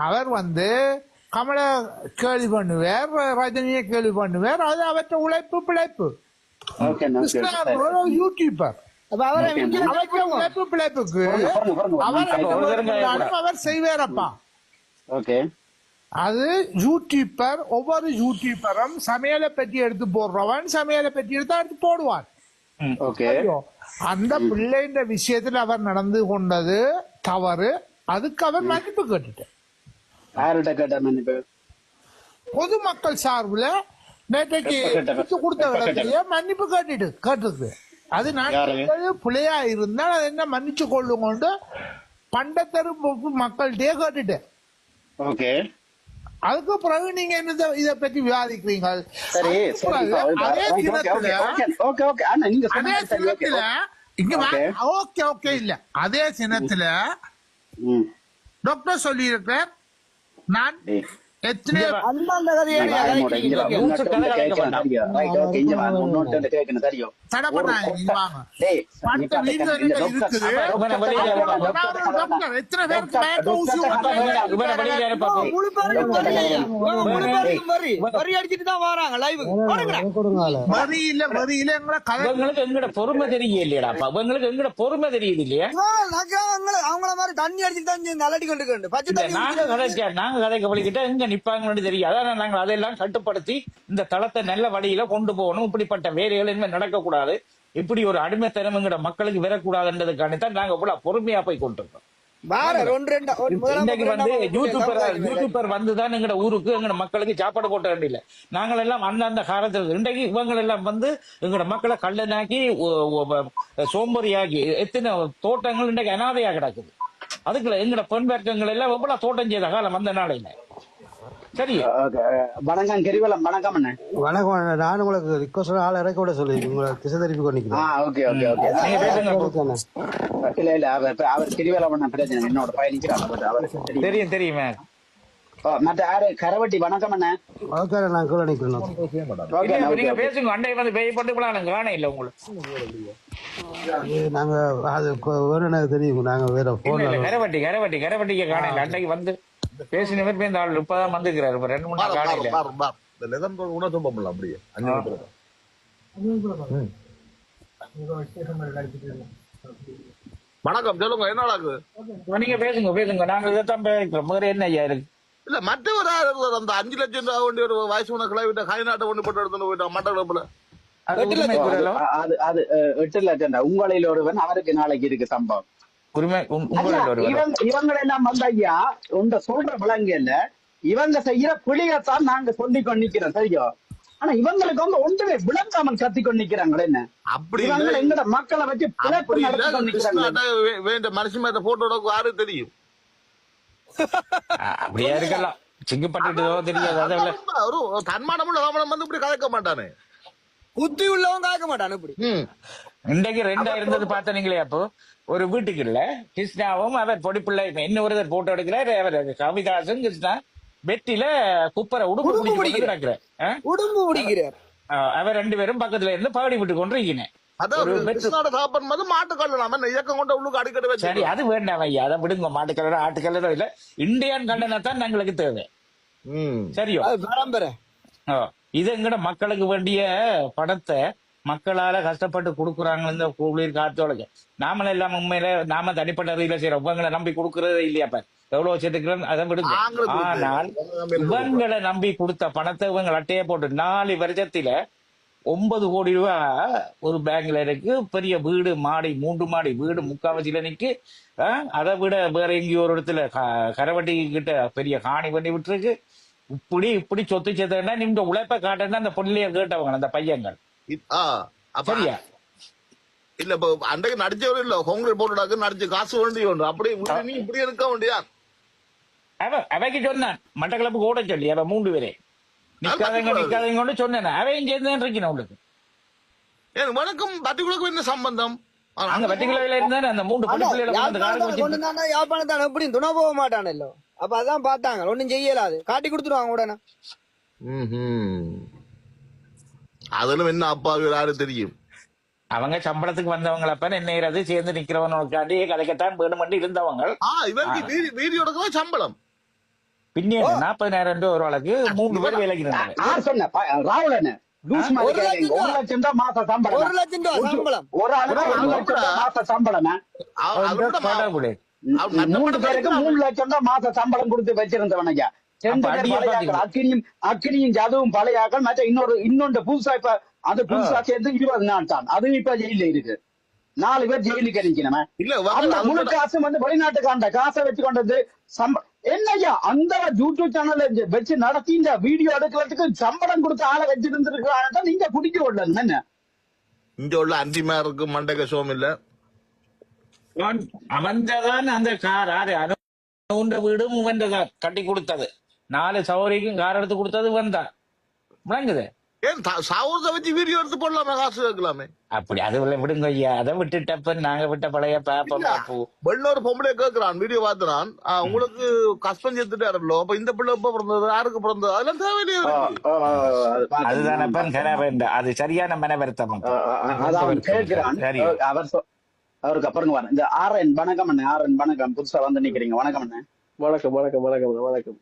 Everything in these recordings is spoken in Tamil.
அவர் கமலை கேள்வி பண்ணுவார், ரஜினியை கேள்வி பண்ணுவார். அது அவற்ற உழைப்பு பிழைப்பு. யூடியூபர் உழைப்பு பிழைப்புக்கு அவர் செய்வாரப்பா. அது யூடியூபர், ஒவ்வொரு யூடியூபரும் சமையலை பற்றி எடுத்து போடுறவன் சமையலை பற்றி எடுத்து போடுவான். அந்த பிள்ளைன்ற விஷயத்துல அவர் நடந்து கொண்டது தவறு. அதுக்கு அவர் மன்னிப்பு கேட்டுட்டார். பொதுமக்கள் சார்பில் நேற்றைக்கு கொடுத்த இடத்துலயே மன்னிப்பு கேட்டுருக்கு. அது நான் பிள்ளையா இருந்தால் அதை என்ன மன்னிச்சு கொள்ளுங்கொண்டு பண்டத்தரு மக்கள்கிட்டயே கேட்டுட்டேன். அதுக்கு பிறகு நீங்க என்ன இதை பற்றி விவாதிக்கிறீங்க? அதே சின்னத்துல இங்க ஓகே இல்ல, அதே சின்னத்துல டாக்டர் சொல்லி இருக்கிறார், நான் எத்தனை பொறுமை தெரியலையா? அவங்களுக்கு எங்கட பொறுமை தெரியுது இல்லையா? அவங்கள மாதிரி தண்ணி அடிச்சு தான் நலட்டி கொண்டு நாங்க கதைக்க வழிகிட்ட எங்க நிப்பாங்கன்னு தெரியும். அதான் நாங்கள் அதெல்லாம் கட்டுப்படுத்தி இந்த தளத்தை நல்ல வழியில கொண்டு போகணும். இப்படிப்பட்ட வேலைகள் இனிமே நடக்கக்கூடாது, இப்படி ஒரு அடிமைத்தனம்ங்கிற மக்களுக்கு வரக்கூடாதுன்றதுக்காண்டி நாங்க இவ்வளவு பொறுமையா போய் கொண்டிருக்கோம். யூடியூபர் வந்துதான் எங்கட ஊருக்கு எங்கட மக்களுக்கு சாப்பாடு போட்ட வேண்டியில்லை. நாங்கள் எல்லாம் அந்த காலத்தில் இன்றைக்கு இவங்க எல்லாம் எங்கட மக்களை கல்லனாக்கி சோம்பறியாக்கி எத்தனை தோட்டங்கள் இன்றைக்கு அனாதையா கிடக்குது. அதுக்குள்ள எங்கட பெண் வர்க்கங்கள் எல்லாம் எவ்வளவு தோட்டம் செய்த காலம் அந்த நாளையில. சரி, வணக்கம் கிரிவலம். வணக்கம் அண்ணா. வணக்கம். நான் உங்களுக்கு ரிக்வஸ்ட் ஆள் இறக்க விட சொல்லி உங்களை திசை திருப்பி கொண்டிருக்கிறேன். இல்ல அவர் கிரிவலம் பண்ண பிரச்சனை என்னோட பயணிக்கிறார். தெரியும் தெரியுமே. மற்ற யாரு கரவட்டி? வணக்கம் அண்ணா. ஓகே, நான் கூட நிக்கிறேன். நீங்க பேசுங்க. அண்டை வந்து பேய் போட்டுக்கலாம். நாங்க காண இல்ல உங்களுக்கு. நாங்க அது வேற தெரியும். நாங்க வேற போன்ல கரவட்டிக்கு காண இல்ல. அன்றைக்கு வந்து பேசின பேர் இந்த ஆள் இப்பதான் வந்துக்கிறாரு. 2-3 நாள் காண இல்ல. அப்படியே வணக்கம் சொல்லுங்க. என்ன ஆகுது? நீங்க பேசுங்க. நாங்க இதைத்தான் பேசுறோம். வேற என்ன ஐயா இருக்கு? இல்ல மற்ற ஒரு அந்த 5 லட்சம் ரூபாய் வேண்டிய ஒரு வயசு உன கிளவிட்ட காய்நாட்டை ஒண்ணு போட்டு எடுத்துட்டு போயிட்டான் மட்டக்களப்புல. அது 8 லட்சம். உங்களில் ஒருவன் அவருக்கு நாளைக்கு இருக்கு சம்பவம். இவங்க எல்லாம் வந்து ஐயா உண்ட சொல்ற விளங்கல. இவங்க செய்யற புலிகத்தான் நாங்க சொல்லி கொண்டிருக்கிறோம். சரியோ? ஆனா இவங்களுக்கு வந்து ஒன்றுமே விளங்காமல் கத்தி கொண்டிருக்கிறாங்களே. என்ன அப்படி எங்கட மக்களை வச்சு வேண்ட மனுஷன் போட்டோட யாரு தெரியும்? அப்படியே இருக்கலாம். சிங்கப்பட்டு தெரியாது. ஒரு தன்மானமுள்ள கவனம் வந்து இப்படி கதைக்க மாட்டானே. புத்தி உள்ளவங்க கதைக்க மாட்டானு. இப்படி இன்றைக்கு 2 இருந்தது பார்த்தீங்களே. அப்போ ஒரு வீட்டுக்கு இல்ல கிருஷ்ணாவும் அவர் பொடிப்பிள்ளை இன்னும் ஒருத்தர் போட்டோ எடுக்கிறார். அவர் கவிதாசன் கிருஷ்ணா வெட்டில குப்பரை உடும்பு பிடிக்கிறார். அவர் 2 பேரும் பக்கத்துல இருந்து பாடி விட்டு கொண்டிருக்கிறேன். சரி, அது வேண்டாம் ஐயா. அதை விடுங்க. மாட்டுக்கலரோ ஆட்டுக்கலரோ இல்ல, இந்தியன் கண்டனத்தான் எங்களுக்கு தேவை. சரியோ? இது எங்கட மக்களுக்கு வேண்டிய பணத்தை மக்களால கஷ்டப்பட்டு கொடுக்குறாங்க. இந்த குளிர் காத்தோட நாமள எல்லாம் உண்மையில நாம தனிப்பட்ட ரீதியில செய்யறோம். இவங்களை நம்பி கொடுக்கறதே இல்லையாப்ப. எவ்வளவு சேர்த்துக்கிறோம் அதை விடுங்க. ஆனால் இவங்களை நம்பி கொடுத்த பணத்தை இவங்க அட்டையை போட்டு 4 வருஷத்துல 9 கோடி ரூபாய் ஒரு பேங்க்ல இருக்கு. பெரிய வீடு, மாடி 3 மாடி வீடு முக்காவாசியில நிக்கு. அதை விட வேற எங்கேயோ ஒரு இடத்துல கரவட்டி கிட்ட பெரிய காணி பண்ணி விட்டுருக்கு. இப்படி சொத்து சேர்த்தா நின்ற உழைப்ப காட்டா அந்த பொண்ணிலைய கேட்டவங்க அந்த பையங்கள். சரியா? இல்ல இப்ப அன்றைக்கு நடிச்சவரும் இல்ல காங்கிரஸ் போட்டு நடிச்ச காசு வேண்டி ஒன்று. அப்படி நீ இப்படி இருக்க வேண்டியா? அவைக்கு சொன்னான் மட்டக்களப்புக்கு ஓட சொல்லி அவன் 3 பேரே நிக்காதங்க சொன்னேன். அவையும் சேர்ந்துதான் இருக்கணும் உங்களுக்கு. வணக்கம் பட்டிக்குளக்கு என்ன சம்பந்தம்? அங்க பட்டிக்குளவில இருந்தா அந்த 3 யாழ்ப்பாணத்தான எப்படி துணை போக மாட்டானല്ലോ. அப்ப அதான் பார்த்தாங்க. ஒன்னும் செய்யலாது, காட்டி கொடுத்துருவாங்க உடனே. அதுல என்ன அப்பாவுக்கு யாரு தெரியும்? அவங்க சம்பளத்துக்கு வந்தவங்களப்ப என்ன சேர்ந்து நிக்கிறவனோக்காண்டி கதைக்கத்தான் வேணும் இருந்தவங்க. இவருக்கு வீடியோட சம்பளம் பின்னே 40,000 ஒரு ஆளுக்கு 3 பேர் வேலைக்கு இருந்தாங்க. யார் சொன்ன ராகுலன் லூஸ் மாதிரி 1 லட்சம் தான் மாச சம்பளம். 1 லட்சம் ரூபாய் சம்பளம் ஒரு ஆளுக்கு 1 லட்சம் தான் மாச சம்பளம். 3 பேருக்கு 3 லட்சம் தான் மாச சம்பளம் கொடுத்து வச்சிருந்தவனுங்க. 2 பேர் பழையாக்கள், அக்கினியும் ஜாதுவும் பழையாக்கள். மற்ற இன்னொன்று புதுசா இப்ப அது புதுசா சேர்ந்து 20 நாள் தான். அது இப்ப ஜெயில இருக்கு. 4 பேர் ஜெயிலுக்கு அடிக்கணும். முழு காசு வந்து வெளிநாட்டுக்காண்ட காசை வச்சு கொண்டது என்னையா அந்த யூடியூப் சேனல் வச்சு நடத்தி இந்த வீடியோ எடுக்கிறதுக்கு சம்பளம் கொடுத்த ஆளை வச்சிருந்துருக்காங்க. நீங்க குடிக்க விடல என்ன இங்க உள்ள அந்திமாருக்கு மண்டக சோம் இல்ல. அவன்தான் அந்த கார் வீடும் வந்ததான் கட்டி கொடுத்தது. 4 சௌரிக்கும் கார் எடுத்து கொடுத்தது வந்தான் விளங்குது. ஏன் சாவுரத்தை வச்சு வீடியோ எடுத்து போடலாமே, காசு வைக்கலாமே. அப்படி அது விடுங்க ஐயா. அதை விட்டுட்டப்ப நாங்க விட்ட பழைய வெள்ளோரு பொம்பளை கேட்கிறான், வீடியோ பாத்துறான், உங்களுக்கு கஷ்டம் செத்துட்டாருல்லோ, அப்ப இந்த பிள்ளை எப்ப பிறந்தது, யாருக்கு பிறந்தது, அதெல்லாம் தேவையில்லையே. அதுதான் அது சரியான மன வருத்தம். சரி அவருக்கு அப்புறம் இந்த ஆர்என் வணக்கம் அண்ணன். ஆர்என் வணக்கம், புதுசா வந்து நிக்கிறீங்க. வணக்கம் அண்ணன். வணக்கம் வணக்கம் வணக்கம் வணக்கம்.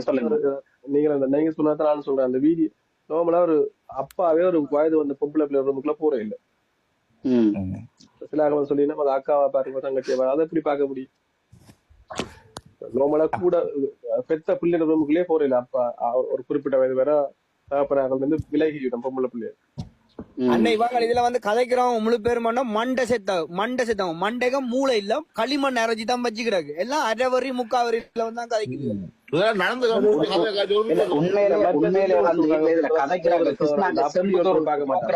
சொல்லுங்க. நீங்க சொன்னதான் நான் சொல்றேன். அந்த வீடியோ நார்மலா ஒரு அப்பாவே ஒரு வயது வந்த பொம்பளை பிள்ளை ரூமுக்குள்ள போற இல்ல. சில சொல்லினா அது அக்காவா பாருங்க, தங்கச்சியா, அதை எப்படி பார்க்க முடியும்? நார்மலா கூட பெத்த பிள்ளை ரூமுக்குள்ளே போற இல்ல. அப்பா ஒரு குறிப்பிட்ட வயது வேற தகப்பனாக்கள் வந்து விலகிவிடும் பொம்பளை பிள்ளைய. அன்னை இவங்க இதுல வந்து கதைக்கிறோம் முழு பேர் மண்டை செத்தவங்க மண்டைகம் மூளை இல்ல களிமண் அரைச்சி தான் வச்சுக்கிறாங்க. எல்லாம் அரைவரி முக்காவரியில வந்து தான் கதைக்குது.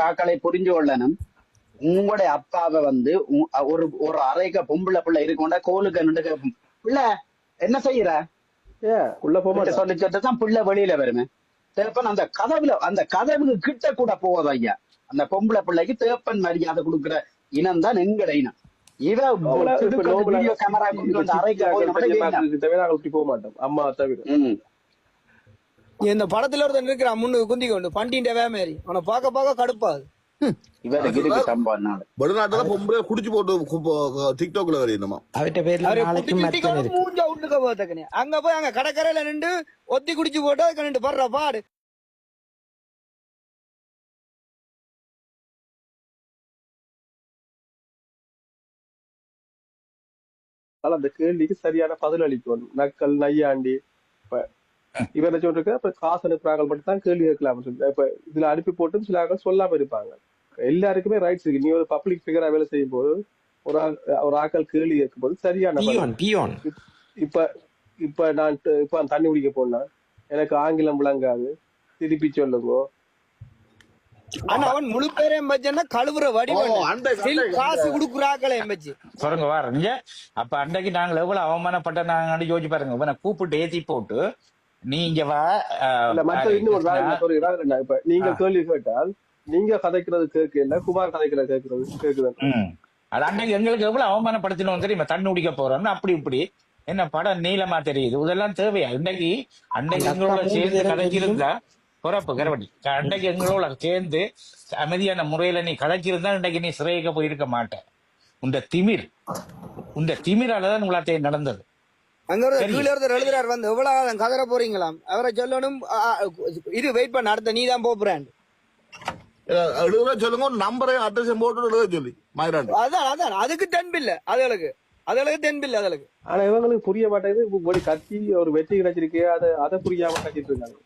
ஆக்களை புரிஞ்சு கொள்ளணும். உங்களுடைய அப்பாவை வந்து ஒரு அரைக்க பொம்பளை பிள்ளை இருக்கோண்டா கோலுக்கு பிள்ளை என்ன செய்யற உள்ள போக சொல்லி சொல்லிதான் பிள்ளை வெளியில வருமே. தேப்பன் அந்த கதவுக்கு கிட்ட கூட போவது ஐயா. அந்த பொம்பளை பிள்ளைக்கு தேப்பன் மரியாதை கொடுக்குற இனம் தான் எங்கட இனம். வீடியோ கேமரா போக மாட்டோம் அம்மா தவிர. இந்த படத்துல ஒருத்தன் இருக்கிறான் முன்னுக்கு குந்தி கொண்டு பண்டின் மாதிரி அவனை பார்க்க கடுப்பாது. வெளிநாட்டுல பொம்பளை குடிச்சு போட்டு டிக்டாக்ல வரையணுமா அங்க போய் அங்க கடற்கரையில நின்று ஒத்தி குடிச்சு போட்டு அதுக்கு நின்று படுற பாடு. அந்த கேள்விக்கு சரியான பதில் அளிக்கணும். நக்கல் நையாண்டி இவரை சொல்லிருக்க இப்ப காசு அனுப்புறாங்க மட்டும் தான் கேள்வி கேட்கலாம்னு சொல்லி இப்ப இதுல அனுப்பி போட்டு சில ஆட்கள் சொல்லாம இருப்பாங்க. எல்லாருக்குமே ரைட்ஸ் இருக்கு. நீ ஒரு பப்ளிக் ஃபிகரா வேலை செய்யும் போது ஒரு ஆக்கள் கேள்வி கேட்கும் போது சரியான இப்ப நான் தண்ணி குடிக்க போனா எனக்கு ஆங்கிலம் விளங்காது, திருப்பி சொல்லுங்க. ஆனா அவன் முழு பேரையும் கழுவுற வடிவம் காசு குடுக்குறாக்களை சொல்லுங்க வாரங்க. அப்ப அன்றைக்கு நாங்க எவ்வளவு அவமானப்பட்ட நாங்க யோசிச்சு பாருங்க. கூப்பிட்டு ஏத்தி போட்டு நீ இங்க வா. இப்ப நீங்க கேள்வி கேட்டால் நீங்க கதைக்கிறது கேட்கல, குமார் கதைக்கிறது கேக்குது. அது அன்னைக்கு எங்களுக்கு எவ்வளவு அவமானப்படுத்தினோம் தெரியுமா? தண்ணி குடிக்க போறோம்னு அப்படி இப்படி என்ன படம் நீளமா தெரியுது. இதெல்லாம் தேவையா? அன்னைக்கு எங்களோட சேர்ந்து கதைச்சிருந்தா பொறப்பு கரவடி அன்றைக்கு எங்களோட சேர்ந்து அமைதியான முறையில நீ கதைச்சிருந்தா இன்றைக்கு நீ சிறைக்க போயிருக்க மாட்டேன். உந்த திமிராலதான் உங்களாத்தையே நடந்தது. அங்க எழுதுறாரு வந்து எவ்வளவு கதற போறீங்களாம். அவரை சொல்லணும் இது வெயிட் பண்ண அடுத்த நீ தான் போறான் சொல்லுங்க. நம்பரையும் அட்ரஸையும் போட்டு எழுத சொல்லி மாயிராண்டு. அதான் அதுக்கு தென்பில்ல அதுகளுக்கு தென்பில்ல அதுகளுக்கு. ஆனா இவங்களுக்கு புரிய மாட்டேங்குது. கட்சி ஒரு வெற்றி கிடைச்சிருக்கு, அதை புரியாம கட்டிட்டு இருக்காங்க.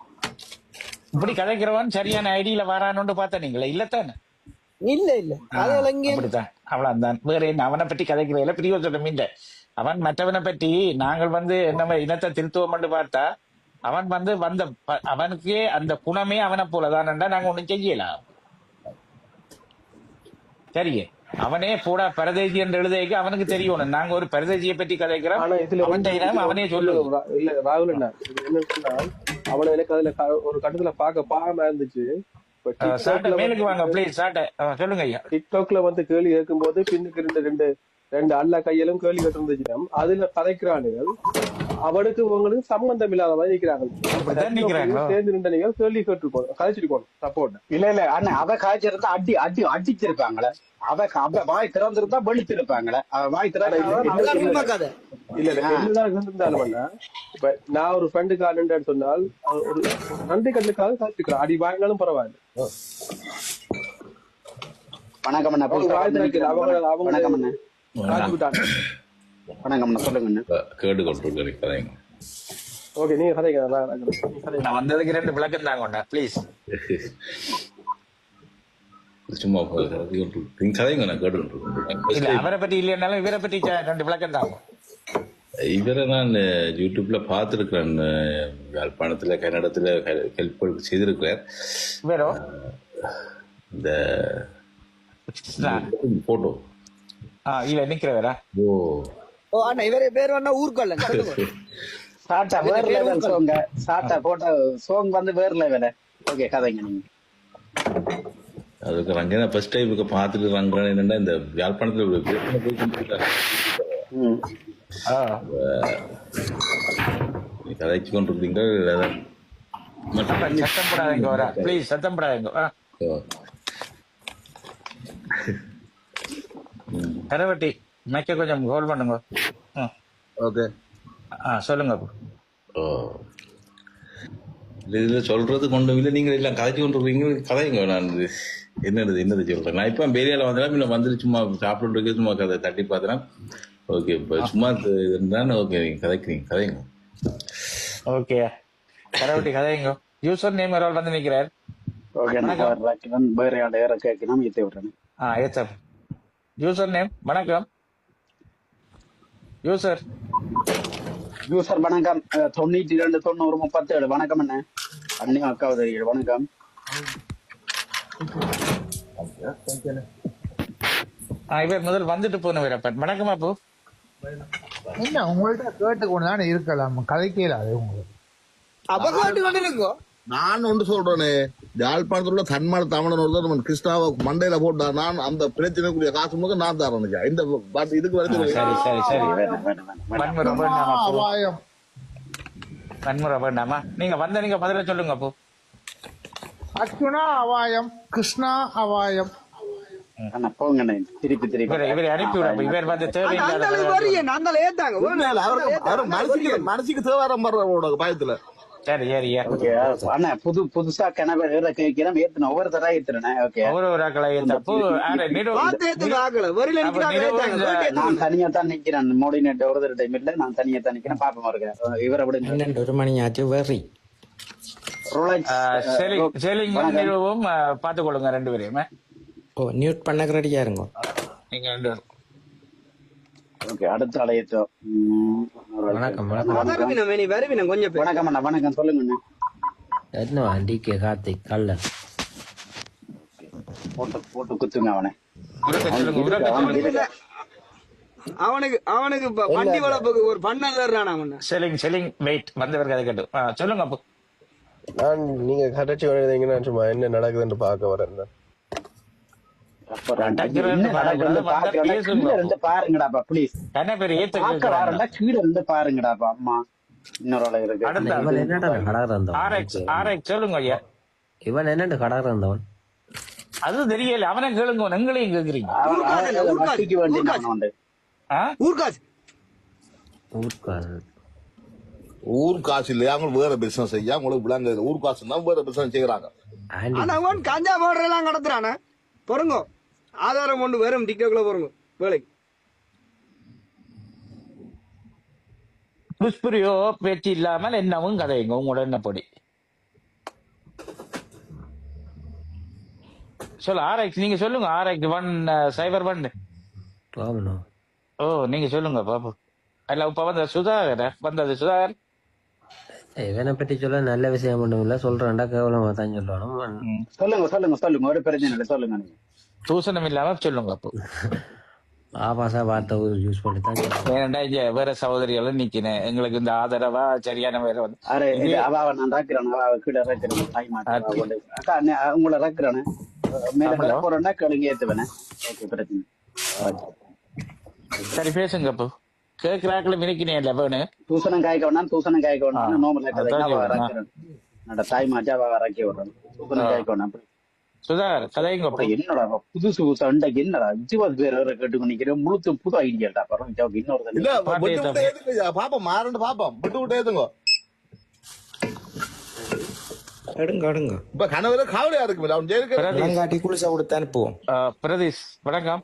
இப்படி கதைக்கிறவன் சரியான ஐடியில வரானு பார்த்த நீங்களே இல்லத்தானே? இல்ல அப்படித்தான் அவ்வளவுதான். வேற என்ன அவனை பற்றி கதைக்கிறதுல பிரியோஜனம் இல்லை. அவன் மற்றவனை பற்றி நாங்கள் வந்து என்ன இனத்தை திருத்துவோம் பார்த்தா அவன் வந்து அவனுக்கே அந்த குணமே அவனை போலதான்டா நாங்க ஒண்ணும் செய்யலாம். சரியே அவனே கூட பரதேசி என்று எழுதைக்கு அவனுக்கு தெரியணும். நாங்க ஒரு பரதேசியை பற்றி கதைக்கிறோம். அவனே சொல்லுவோம். இல்ல ராகுல் என்ன அவனை எனக்கு அதுல ஒரு கட்டத்துல பாகமா இருந்துச்சு. மேலுக்கு வாங்க பிளீஸ் சொல்லுங்க ஐயா. டிக்டாக்ல வந்து கேள்வி கேட்கும் போது பின்னுக்கு ரெண்டு அல்ல கையிலும் கேள்வி கேட்டு இருந்துச்சு. அதுல கதைக்கிறானுகள் அவனுக்கு உங்களுக்கு சம்பந்தம் இல்லாத மாதிரி நிக்கிறாங்க. சேர்ந்து நின்ற நீங்க கேள்வி கேட்டுருக்கோம், கதைச்சிருக்கோம் சப்போர்ட். இல்ல அண்ணா அவ காய்ச்சிருந்தா அடிச்சிருப்பாங்களே. அவ வாய் திறந்திருந்தா வெளுத்திருப்பாங்களே. வாய் திறந்தாலும் இப்ப நான் ஒரு ஃப்ரெண்டு கார்டு சொன்னால் ஒரு நன்றி கண்ணுக்காக காத்திருக்கிறேன். அடி வாங்கினாலும் பரவாயில்ல. வணக்கம் அண்ணா. வணக்கம் அண்ணா, சொல்லுங்க. கேட்டு கொண்டிருக்கிறேன். ஓகே, நீங்க கதைங்க. வந்ததுக்கு 2 விளக்கம் தாங்க ப்ளீஸ். சும்மா கதைங்க, நான் கேட்டு கொண்டிருக்கேன். அவரை பத்தி இல்லைன்னாலும் இவரை பத்தி 2 விளக்கம் தாங்க. இவரை நான் யூடியூப்ல பார்த்துருக்கிறேன். யாழ்ப்பாணத்துல கன்னடத்துல ஹெல்ப் செய்திருக்கிறேன். இந்த போட்டோ இல்ல நிக்கிறவரா? ஓ அண்ணா, இவரே பேர் என்ன ஊர்கொல்ல சாட்டா வேற லெவல் சோங்க. சாட்டா போட்ட சோங் வந்து வேற லெவல். ஓகே, கதைங்க நீங்க. அதுக்கு ரங்க நான் ஃபர்ஸ்ட் டைம் பார்த்துட்டு ரங்கன் என்னன்னா இந்த யாழ்ப்பாணத்துல கதைச்சு கொண்டிருக்கீங்க. சத்தம் போடாதீங்க வரா ப்ளீஸ், சத்தம் போடாதீங்க. கரவட்டி மைக்க கொஞ்சம் ஹோல்ட் பண்ணுங்க. ஓகே, சொல்லுங்க. இதுல சொல்றது கொண்டு இல்லை, நீங்க எல்லாம் கதைச்சு கொண்டு இருக்கீங்க. கதைங்க. நான் என்னது சொல்றேன். நான் இப்ப பெரியால வந்தேன், வந்துட்டு சும்மா சாப்பிட்டு சும்மா கதை தட்டி பார்த்தேன். ஓகே, இப்ப சும்மா இருந்தானே. ஓகே, நீங்க கதைங்க. ஓகே, கரவட்டி கதைங்க. யூசர் நேம் யாராவது வந்து நிக்கிறார். ஓகே, நான் வேற யாரை கேட்கணும் ஏத்தி விடுறேன். ஏத்தம் யூசர் நேம். வணக்கம் யூசர். வணக்கம். 92 90 37. வணக்கம் அண்ணே. அண்ணி அக்காவது வணக்கம். இவர் முதல் வந்துட்டு போனவர். வணக்கம் அப்போ. என்ன உங்கள்ட்ட கேட்டுக்கொண்டு தானே இருக்கலாம், கதைக்கல அது உங்களுக்கு. அப்ப கேட்டு கொண்டு இருக்கோ. நான் ஒன்று சொல்றேனே, யாழ்ப்பாணத்துல உள்ள தன்மான தமிழன் ஒருத்தர் கிருஷ்ணாவை மண்டையில போட்டா நான் அந்த பிரச்சனைக்குரிய காசு முழுக்க நான் தரேன். இந்த இதுக்கு வரைக்கும் வன்முறை வேண்டாமா? நீங்க நீங்க பதில சொல்லுங்க அப்போ. அர்ஜுனா அவாயம், கிருஷ்ணா அவாயம். போங்க திருப்பி இவரை அனுப்பி விட. இவர் வந்து தேவையில்லாத மனசுக்கு தேவாரம் பயத்துல. சரி அண்ணா புதுசா கிணறு கேட்கிறேன். ஏத்தன ஒவ்வொரு தடவை ஏத்துறேன். ஓகே, ஒவ்வொரு ஆக்களை ஏத்தப்போ நான் தனியா தான் நிக்கிறேன். மோடி நெட் ஒரு டைம் இல்ல, நான் தனியா தான் நிக்கிறேன். பாப்பமா இருக்கேன். இவரை விட 1 மணி ஆச்சு. வெரி செலிங்கும் பாத்துக்கொள்ளுங்க 2 பேரையுமே. நியூட் பண்ண ரெடியா இருங்க நீங்க 2 பேரும். ஓகே, அடுத்த அலையத்தோம். வணக்கம். வணக்கம் அண்ணா. வணக்கம், சொல்லுங்க. என்ன டிகே கார்த்திக் கல்ல போட்டு குத்துங்க அவனை. அவனுக்கு வண்டி வளர்ப்புக்கு ஒரு பண்ண செல்லிங் வெயிட் வந்தவர் கதை கேட்டு சொல்லுங்க அப்போ. நீங்க கடைச்சி வருவீங்கன்னா சும்மா என்ன நடக்குதுன்னு பார்க்க வரேன். பாருங்கடாப்பா ப்ளீஸ். கீழே இருந்து பாருங்கடாப்பா. அம்மா இன்னொரு இருக்கு. சொல்லுங்க ஐயா. இவன் என்ன கடை இருந்தவன் அது தெரியல. அவனை கேளுங்க, எங்களையும் கேக்குறீங்க. ஊர் காசு இல்லையா? அவங்க வேற பிசினஸ் செய்ய உங்களுக்கு விளங்க. ஊர் காசு தான் வேற பிசினஸ் செய்யறாங்க. கஞ்சா பவுடர் எல்லாம் கடத்துறானே. பொறுங்க, ஆதாரம் கொண்டு வரும். டிக்டாக்ல போறோங்க வேலைக்கு. புஷ்புரியோ பேச்சு இல்லாமல் என்னவும் கதைங்க உங்களோட என்னப்படி. சொல்ல ஆராய்ச்சி நீங்க சொல்லுங்க. ஆராய்ச்சி 101. ஓ நீங்க சொல்லுங்க பாப்பா. அல்ல இப்ப வந்த சுதாகர் வந்தது. சுதாகர் இவனை பத்தி சொல்ல நல்ல விஷயம் ஒண்ணும் இல்ல. சொல்றேன்டா கேவலமா தான் சொல்லணும். சொல்லுங்க ஒரு பிரச்சனை இல்லை. சொல்லுங்க. தூசணம் இல்லாம சொல்லுங்க அப்போ. ஆபாசா வார்த்தை யூஸ் பண்ணி தான். ஏன்டா இங்க வேற சகோதரிகளும் நிக்கிறேன். எங்களுக்கு இந்த ஆதரவா சரியான வேற வந்து நான் ராக்கிறேன். கீழே ராக்கிறேன். உங்களை ராக்கிறேன். மேல போறேன்னா கேளுங்க ஏத்துவேன். ஓகே, பிரச்சனை. சரி பேசுங்க அப்போ. கேக்குறாக்களும் இருக்கிறேன் இல்ல வேணும். தூசணம் காய்க்க வேணாம், தூசணம் காய்க்க வேணாம், நோம்பல அதான் கதைக்கு சொல்றேன். இறக்கிறேன். என்னோட தாய் மாச்சா இறக்கி விடுறேன். தூசணம் காய்க்க வேணாம். சுதாகர் கதைங்க. என்னடா புதுசு புதுசா இன்றைக்கு என்னடா 20 பேர் வேற கேட்டு நிக்கிறேன். முழுத்து புது ஐடியாடா. பரவாயில்ல, இன்னொரு இல்ல விட்டு விட்டு ஏதுங்க பாப்போம், மாறண்டு பாப்போம், விட்டு விட்டு ஏதுங்க. எடுங்க இப்ப கனவுல காவலியா இருக்கு அவன் ஜெயிலுக்கு காட்டி குளிசா கொடுத்து அனுப்புவோம். பிரதீஷ் வணக்கம்.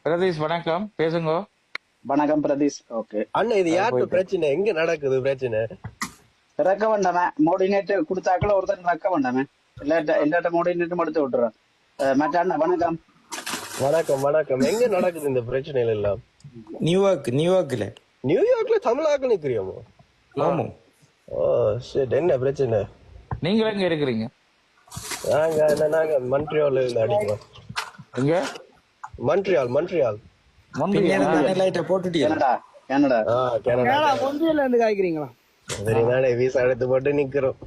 பிரதீஷ் வணக்கம், பேசுங்க. வணக்கம் பிரதீஷ். ஓகே அண்ணா, இது யாருக்கு பிரச்சனை? எங்க நடக்குது பிரச்சனை? இறக்க வேண்டாமே, மோடினேட் கொடுத்தாக்கள ஒருத்தர் இறக்க வேண்டாமே, எல்லாட்ட மோடினேட்டும் எடுத்து விட்டுறோம். மற்ற அண்ணா வணக்கம். வணக்கம் வணக்கம். எங்க நடக்குது இந்த பிரச்சனைகள் எல்லாம்? நியூயார்க்ல தமிழாக்கள் நிக்கிறியோமோ? ஆமா. ஓ ஷிட், என்ன பிரச்சனை? நீங்க எங்க இருக்கிறீங்க? நாங்க மன்ட்ரியால்ல இருந்து அடிக்கிறோம். எங்க? மன்ட்ரியால். கனடா. கனடா மொன்றியல்ல இருந்து காய்க்கிறீங்களா? சரிதானே, வீசா எடுத்து போட்டு நிக்கிறோம்.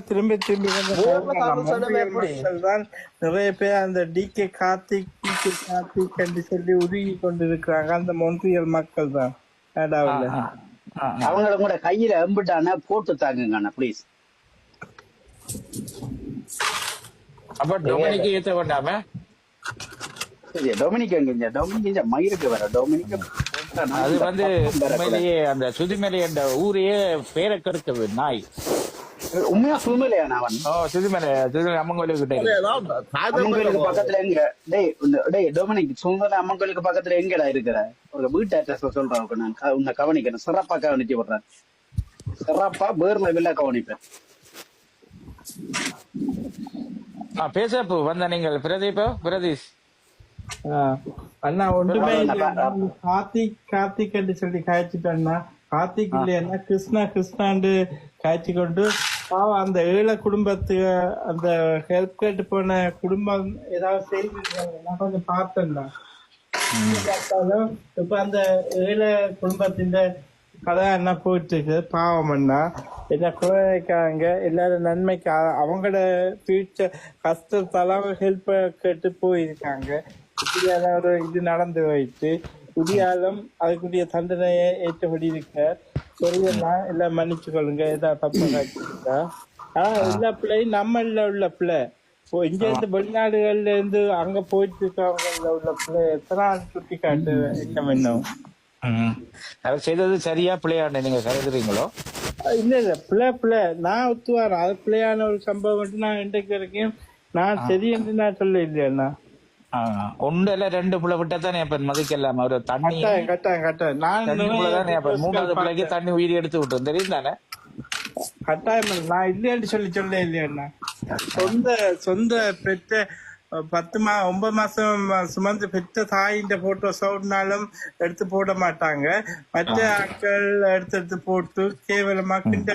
திரும்பி நிறைய பேர் அந்த டிகே கார்த்திக் என்று சொல்லி உருகி கொண்டிருக்கிறாங்க. அந்த மொன்றியல் மக்கள் தான் கனடாவில். அவங்கள கூட கையில எம்பிட்டான போட்டு தாங்குங்க ப்ளீஸ். அப்ப டொமினிக் ஏத்த வேண்டாமே. டொமினிக் எங்க? டொமினிக் மயிருக்கு வர டொமினிக். அது உண்மையிலேயே அந்த சுதிமலை என்ற ஊரையே பேரை கெடுக்குது நாய். உண்மையா சுதிமலையா? அவன் சுதிமலை அம்மன் கோயிலுக்கு அம்மன் கோயிலுக்கு பக்கத்துல எங்க? டேய் டொமினிக், சுதிமலை அம்மன் கோயிலுக்கு பக்கத்துல எங்கடா இருக்கிற? ஒரு வீட்டு அட்ரஸ் சொல்றேன், நான் உன்னை கவனிக்கிறேன். சிறப்பா கவனிச்சு விடுறேன். சிறப்பா வேர்ல வில்ல கவனிப்பேன். பேச வந்த நீங்கள் பிரதீஷ். அண்ணா ஒன்றுமே கார்த்திக் என்று சொல்லி காய்ச்சிட்டோம்னா, கார்த்திக் இல்லையா கிருஷ்ணாண்டு காய்ச்சி கொண்டு பாவம் அந்த ஏழை குடும்பத்துக்கு அந்த ஹெல்ப் கேட்டு போன குடும்பம் ஏதாவது செய்திருக்காங்க. நான் கொஞ்சம் பார்த்தேன்டா. இப்ப அந்த ஏழை குடும்பத்தின் கதை என்ன போயிட்டு இருக்கு. பாவம் அண்ணா என்ன குறைக்காங்க எல்லாரும் நன்மைக்கு அவங்களோட ஃபியூச்சர் கஷ்டத்தால ஹெல்ப் கேட்டு போயிருக்காங்க. இப்படியான ஒரு இது நடந்து போயிட்டு குடியாலும் அதுக்குரிய தண்டனையை ஏற்றபடி இருக்க சொல்லுதான் எல்லாம் மன்னிச்சு கொள்ளுங்க. ஏதாவது தப்பு காய்ச்சிருக்கா? ஆனா எல்லா பிள்ளையும் நம்மள உள்ள பிள்ளை இங்க இருந்து வெளிநாடுகள்ல இருந்து அங்க போயிட்டு இருக்கவங்கள உள்ள பிள்ளை எத்தனை சுட்டி காட்டு என்ன செய்தது சரியா பிள்ளையாண்ட நீங்க கருதுறீங்களோ? இல்ல பிள்ளை நான் ஒத்துவாரேன். அது பிள்ளையான ஒரு சம்பவம் மட்டும் நான் இன்றைக்கு வரைக்கும் நான் சரி என்று நான் சொல்ல இல்லையா? ஒன்றுல 2 பிள்ளை விட்டதானே அப்ப மதிக்கலாம். ஒரு தண்ணி கட்டாயம் நான் 3வது பிள்ளைக்கு தண்ணி உயிரி எடுத்து விட்டோம் தெரியும் தானே? கட்டாயம் நான் இல்லையான்னு சொல்ல இல்லையா? சொந்த பெற்ற 9 மாசம் சுமந்து பெற்ற தாயின் போட்டோ சவுட்னாலும் எடுத்து போட மாட்டாங்க. மற்ற ஆட்கள் எடுத்து போட்டு கேவலமா கிண்ட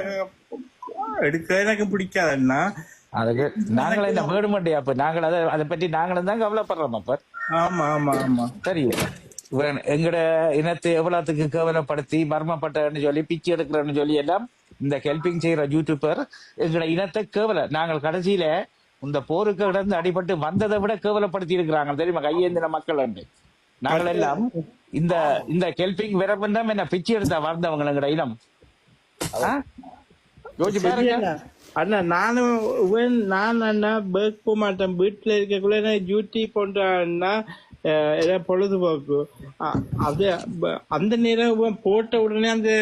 எடுக்க எனக்கு பிடிக்காதுன்னா அதுக்கு நாங்களே இந்த வேடு மாட்டியா? அப்ப நாங்கள் அதை பற்றி நாங்களும் தான் கவலைப்படுறோம். அப்ப ஆமா சரி, எங்கட இனத்தை எவ்வளவுக்கு கேவலப்படுத்தி மர்மப்பட்டன்னு சொல்லி பிச்சு எடுக்கிறன்னு சொல்லி எல்லாம் இந்த ஹெல்பிங் செய்யற யூடியூபர் எங்கட இனத்தை நாங்கள் கடைசியில இந்த போருக்கு கிடந்து அடிபட்டு வந்ததை விட கேவலப்படுத்தி இருக்கிறாங்க தெரியுமா? கையேந்தின மக்கள் உண்டு. நாங்கள் எல்லாம் இந்த ஹெல்பிங் விரப்பம் என்ன பிச்சு எடுத்தா வந்தவங்க எங்கட இனம். யோசிச்சு பாருங்க அண்ணா. நான் அண்ணா பேக் போக மாட்டேன். வீட்டுல இருக்கக்குள்ள டியூட்டி பண்றேன்னா பொழுதுபோக்கு. அது அந்த நேரம் போட்ட உடனே அந்த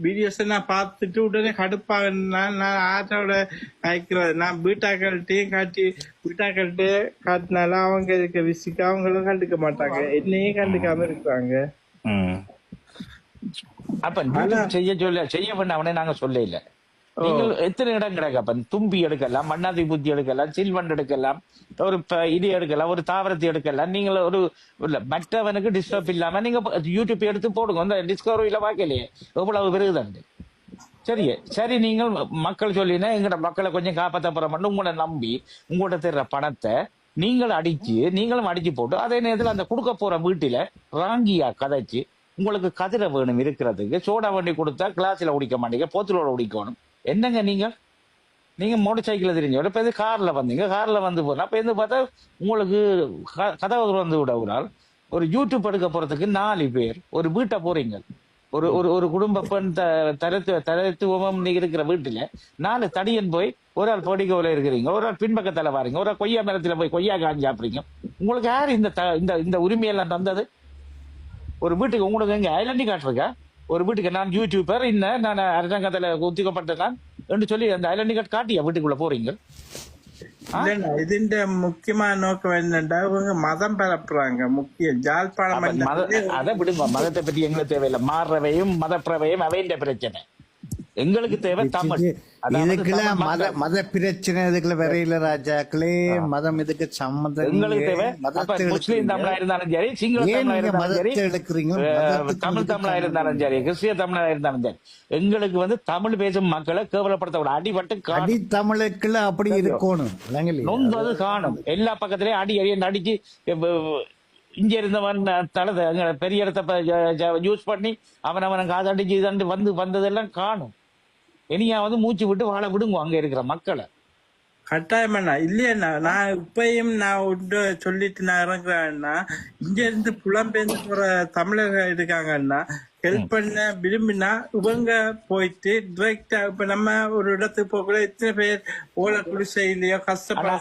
வீடியோஸ் நான் பார்த்துட்டு உடனே கடுப்பாகனா நான் ஆட்டோட காய்க்கிறது. நான் வீட்டாக்கள்கிட்டையும் வீட்டாக்கள்கிட்ட காட்டினாலும் அவங்க இருக்க விசிக்க அவங்களும் கண்டுக்க மாட்டாங்க, என்னையே கண்டுக்காம இருக்கிறாங்க. அப்ப செய்ய வேண்டாம் அவனே நாங்க சொல்ல இல்ல. நீங்கள் எத்தனை இடம் கிடக்கு? அப்ப தும்பி எடுக்கலாம், மண்ணாதி புத்தி எடுக்கலாம், சில்வண்ட் எடுக்கலாம், ஒரு இது எடுக்கலாம், ஒரு தாவரத்தை எடுக்கலாம். நீங்கள் ஒரு மற்றவனுக்கு டிஸ்டர்ப் இல்லாம நீங்க யூடியூப் எடுத்து போடுங்க. அந்த டிஸ்கவரியில வாக்கலையே எவ்வளவு விருதுண்டு. சரி நீங்கள் மக்கள் சொல்லினா எங்கட மக்களை கொஞ்சம் காப்பாற்ற போறோம்னு உங்களை நம்பி உங்கள்கிட்ட தர்ற பணத்தை நீங்களும் அடிச்சு போட்டு அதே நேரத்தில் அந்த கொடுக்க போற வீட்டில ராங்கியா கதைச்சு உங்களுக்கு கதிரை வேணும் இருக்கிறதுக்கு சோடா வண்டி கொடுத்தா கிளாஸ்ல குடிக்க மாட்டீங்க, போத்தலோட குடிக்கணும். என்னங்க நீங்க நீங்க மோட்டர் சைக்கிள் தெரிஞ்ச இப்ப கார்ல வந்தீங்க, கார்ல வந்து போனா அப்ப பார்த்தா உங்களுக்கு கதவு வந்து விட ஒரு ஆள் ஒரு யூடியூப் எடுக்க போறதுக்கு 4 பேர் ஒரு வீட்டை போறீங்க. ஒரு ஒரு ஒரு குடும்ப பெண் தரத்துவம் இருக்கிற வீட்டுல 4 தடியன் போய் ஒரு ஆள் பொடிக்கோல இருக்கிறீங்க, ஒரு ஆள் பின்பக்கத்துல வாரீங்க, ஒரு ஆள் கொய்யா மரத்துல போய் கொய்யா காஞ்சி சாப்பிடுறீங்க. உங்களுக்கு யாரு இந்த உரிமையெல்லாம் தந்தது? ஒரு வீட்டுக்கு உங்களுக்கு எங்க ஐலண்டி காட்டுருக்கா? ஒரு வீட்டுக்கு நான் யூடியூபர் நான் அரசாங்கத்துல ஒத்திக்கப்பட்டிருக்கான் என்று சொல்லி அந்த ஐலண்டி கார்டு காட்டியா வீட்டுக்குள்ள போறீங்க? ഇതിന്റെ മുഖ്യമായ നോക്കം என்னண்டா இவங்க மதம் பரப்புறாங்க. முக்கிய ஜாழ்ப்பாணம் அதை விடுங்க, மதத்தை பத்தி எங்களுக்கு தேவையில்லை. மாறுறவையும் மதப்பிரவையும் அவைன்ற பிரச்சனை. எங்களுக்கு தேவை தமிழ். இதுக்குள்ள மத பிரச்சனை இதுக்குள்ள வரையில ராஜாக்களே, மதம் இதுக்கு சம்மந்தம். எங்களுக்கு தேவை முஸ்லீம் தமிழா இருந்தாலும் சரி, சிங்கள தமிழா இருந்தாலும் சரி, தமிழ் தமிழா இருந்தாலும் சரி, கிறிஸ்டிய தமிழா இருந்தாலும் சரி, எங்களுக்கு தமிழ் பேசும் மக்களை கேவலப்படுத்த விட அடிபட்டு அடி தமிழுக்குள்ள அப்படி இருக்கணும். நொந்து காணும். எல்லா பக்கத்திலயும் அடி அடிச்சு இங்க இருந்தவன் தலை பெரிய இடத்த யூஸ் பண்ணி அவன் காதடிச்சு இதாண்டு வந்ததெல்லாம் காணும். இனியா மூச்சு விட்டு வாழ விடுங்க அங்க இருக்கிற மக்களை. கட்டாயமாண்ணா இல்லையா, நான் இப்பயும் நான் ஒன்று சொல்லிட்டு நான் இறங்குறேன்னா, இங்க இருந்து புலம்பெயர்ந்து போற தமிழர்கள் இருக்காங்கன்னா ஹெல்ப் பண்ண விரும்பினா இவங்க போயிட்டு டிரெக்டா இப்ப நம்ம ஒரு இடத்துக்கு போகல எத்தனை பேர் ஓலை குடிசையிலயோ கஷ்டப்பட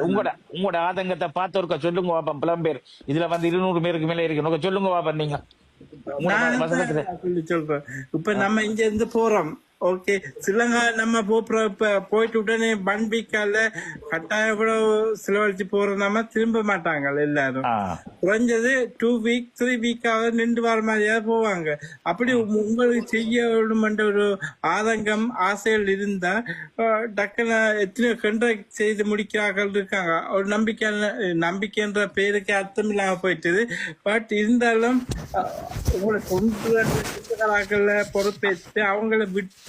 உங்களோட ஆதங்கத்தை பார்த்தவருக்க சொல்லுங்க வாப்பா. புலம்பெயர் இதுல 200 பேருக்கு மேல இருக்கு, சொல்லுங்க வாப்பா. நீங்க சொல்றேன் இப்ப நம்ம இங்க இருந்து போறோம், ஓகே சிலங்க நம்ம போயிட்டு உடனே 1 வீக்கால கட்டாயம் கூட செலவழிச்சு போறோம்னா திரும்ப மாட்டாங்க எல்லாரும். குறைஞ்சது 2 வீக் 3 வீக்காக நின்று வர மாதிரியாவது போவாங்க. அப்படி உங்களுக்கு செய்ய ஒரு ஆதங்கம் ஆசைகள் இருந்தா டக்குன்னு எத்தனையோ கண்ட்ராக்ட் செய்து முடிக்கிறார்கள் இருக்காங்க. ஒரு நம்பிக்கைன்ற பேருக்கு அர்த்தம் இல்லாம போயிட்டது. பட் இருந்தாலும் உங்களை சொந்த பொறுப்பேற்று அவங்கள விட்டு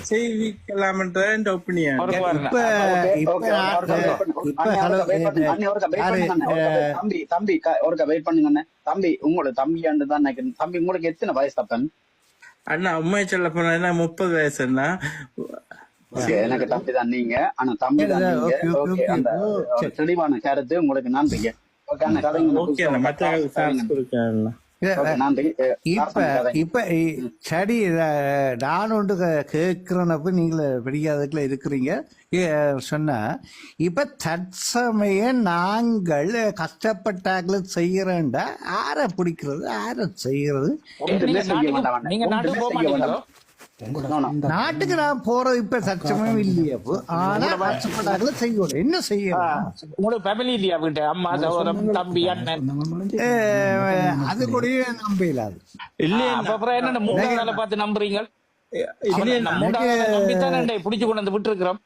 செய்விக்கலாம்ன்ற இந்த ஒப்பீனியன். தம்பி ஒரு வெயிட் பண்ணுங்க தம்பி. உங்களோட தம்பியாண்டு தான் நினைக்கிறேன். தம்பி உங்களுக்கு எத்தனை வயசு தப்பன்? அண்ணா உண்மையை சொல்ல போனா 30 வயசுன்னா எனக்கு தம்பி தான் நீங்க. ஆனா தம்பி தான் நீங்க. ஓகே, அந்த தெளிவான கருத்து உங்களுக்கு நன்றிங்க. ஓகே அண்ணா கதைங்க. மற்ற இப்ப சரி, நான் ஒன்று கேட்கிறனப்ப நீங்கள பிடிக்காததுக்குள்ள இருக்கிறீங்க சொன்னா, இப்ப தற்சமயம் நாங்கள் கஷ்டப்பட்டாக்களை செய்யறேன்டா யார பிடிக்கிறது யார செய்யறது? நாட்டுக்கு நான் போறது இப்ப சச்சமும் இல்லையா? ஆனா கஷ்டப்பட்டாக்களை செய்யணும். என்ன செய்யணும்? உங்களுக்கு ஃபேமிலி இல்லையா? வீட்டு அம்மா சகோதரம் தம்பி அண்ணன் அது கூட நம்ப இல்லாது இல்லையா? அப்புறம் என்ன 3 நாளை பார்த்து நம்புறீங்க? 3 நம்பித்தானே பிடிச்சு கொண்டு வந்து விட்டு இருக்கிறோம்.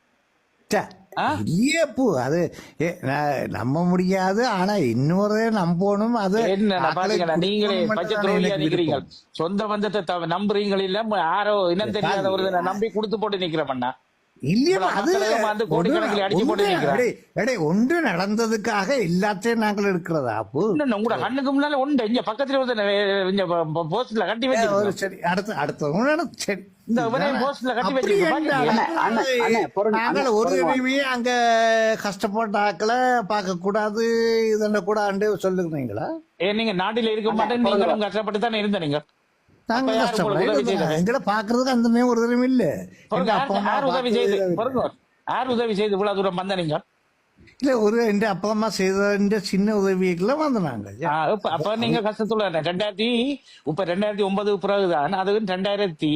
இல்லையப்பூ அது நம்ப முடியாது. ஆனா இன்னொரு நம்பணும். அது என்ன நீங்களே பட்சத்துல நிக்கிறீங்க. சொந்த பந்தத்தை நம்புறீங்க இல்ல, யாரோ இனம் தெரியாத ஒரு நம்பி கொடுத்து போட்டு நிக்கிறோம்னா இல்லையா? அது ஒன்று நடந்ததுக்காக எல்லாத்தையும் நாங்கள் எடுக்கிறதா? அப்போ உங்களோட கண்ணுக்கு முன்னால ஒன்று இங்க பக்கத்துல போஸ்ட்ல கட்டி வச்சு சரி அடுத்த சரி நாங்கள் ஒரு தடவையுமே அங்க கஷ்டப்பட்ட ஆக்களை பார்க்க கூடாது இதென்ன கூட அண்டே சொல்லுங்களா? நீங்க நாட்டில இருக்க மாட்டேன், நீங்களும் கஷ்டப்பட்டு தானே இருந்த நீங்க. நாங்க கஷ்டப்பட எங்களை பாக்குறதுக்கு அந்த மாதிரி ஒரு தடவை இல்ல. யார் உதவி செய்து இவ்வளவு தூரம் வந்த நீங்க? இல்ல ஒரு என் அப்பா அம்மா செய்த சின்ன உதவிகளை வந்தாங்க. அப்ப நீங்க கஷ்டத்துல 2009 பிறகுதான், அது 2009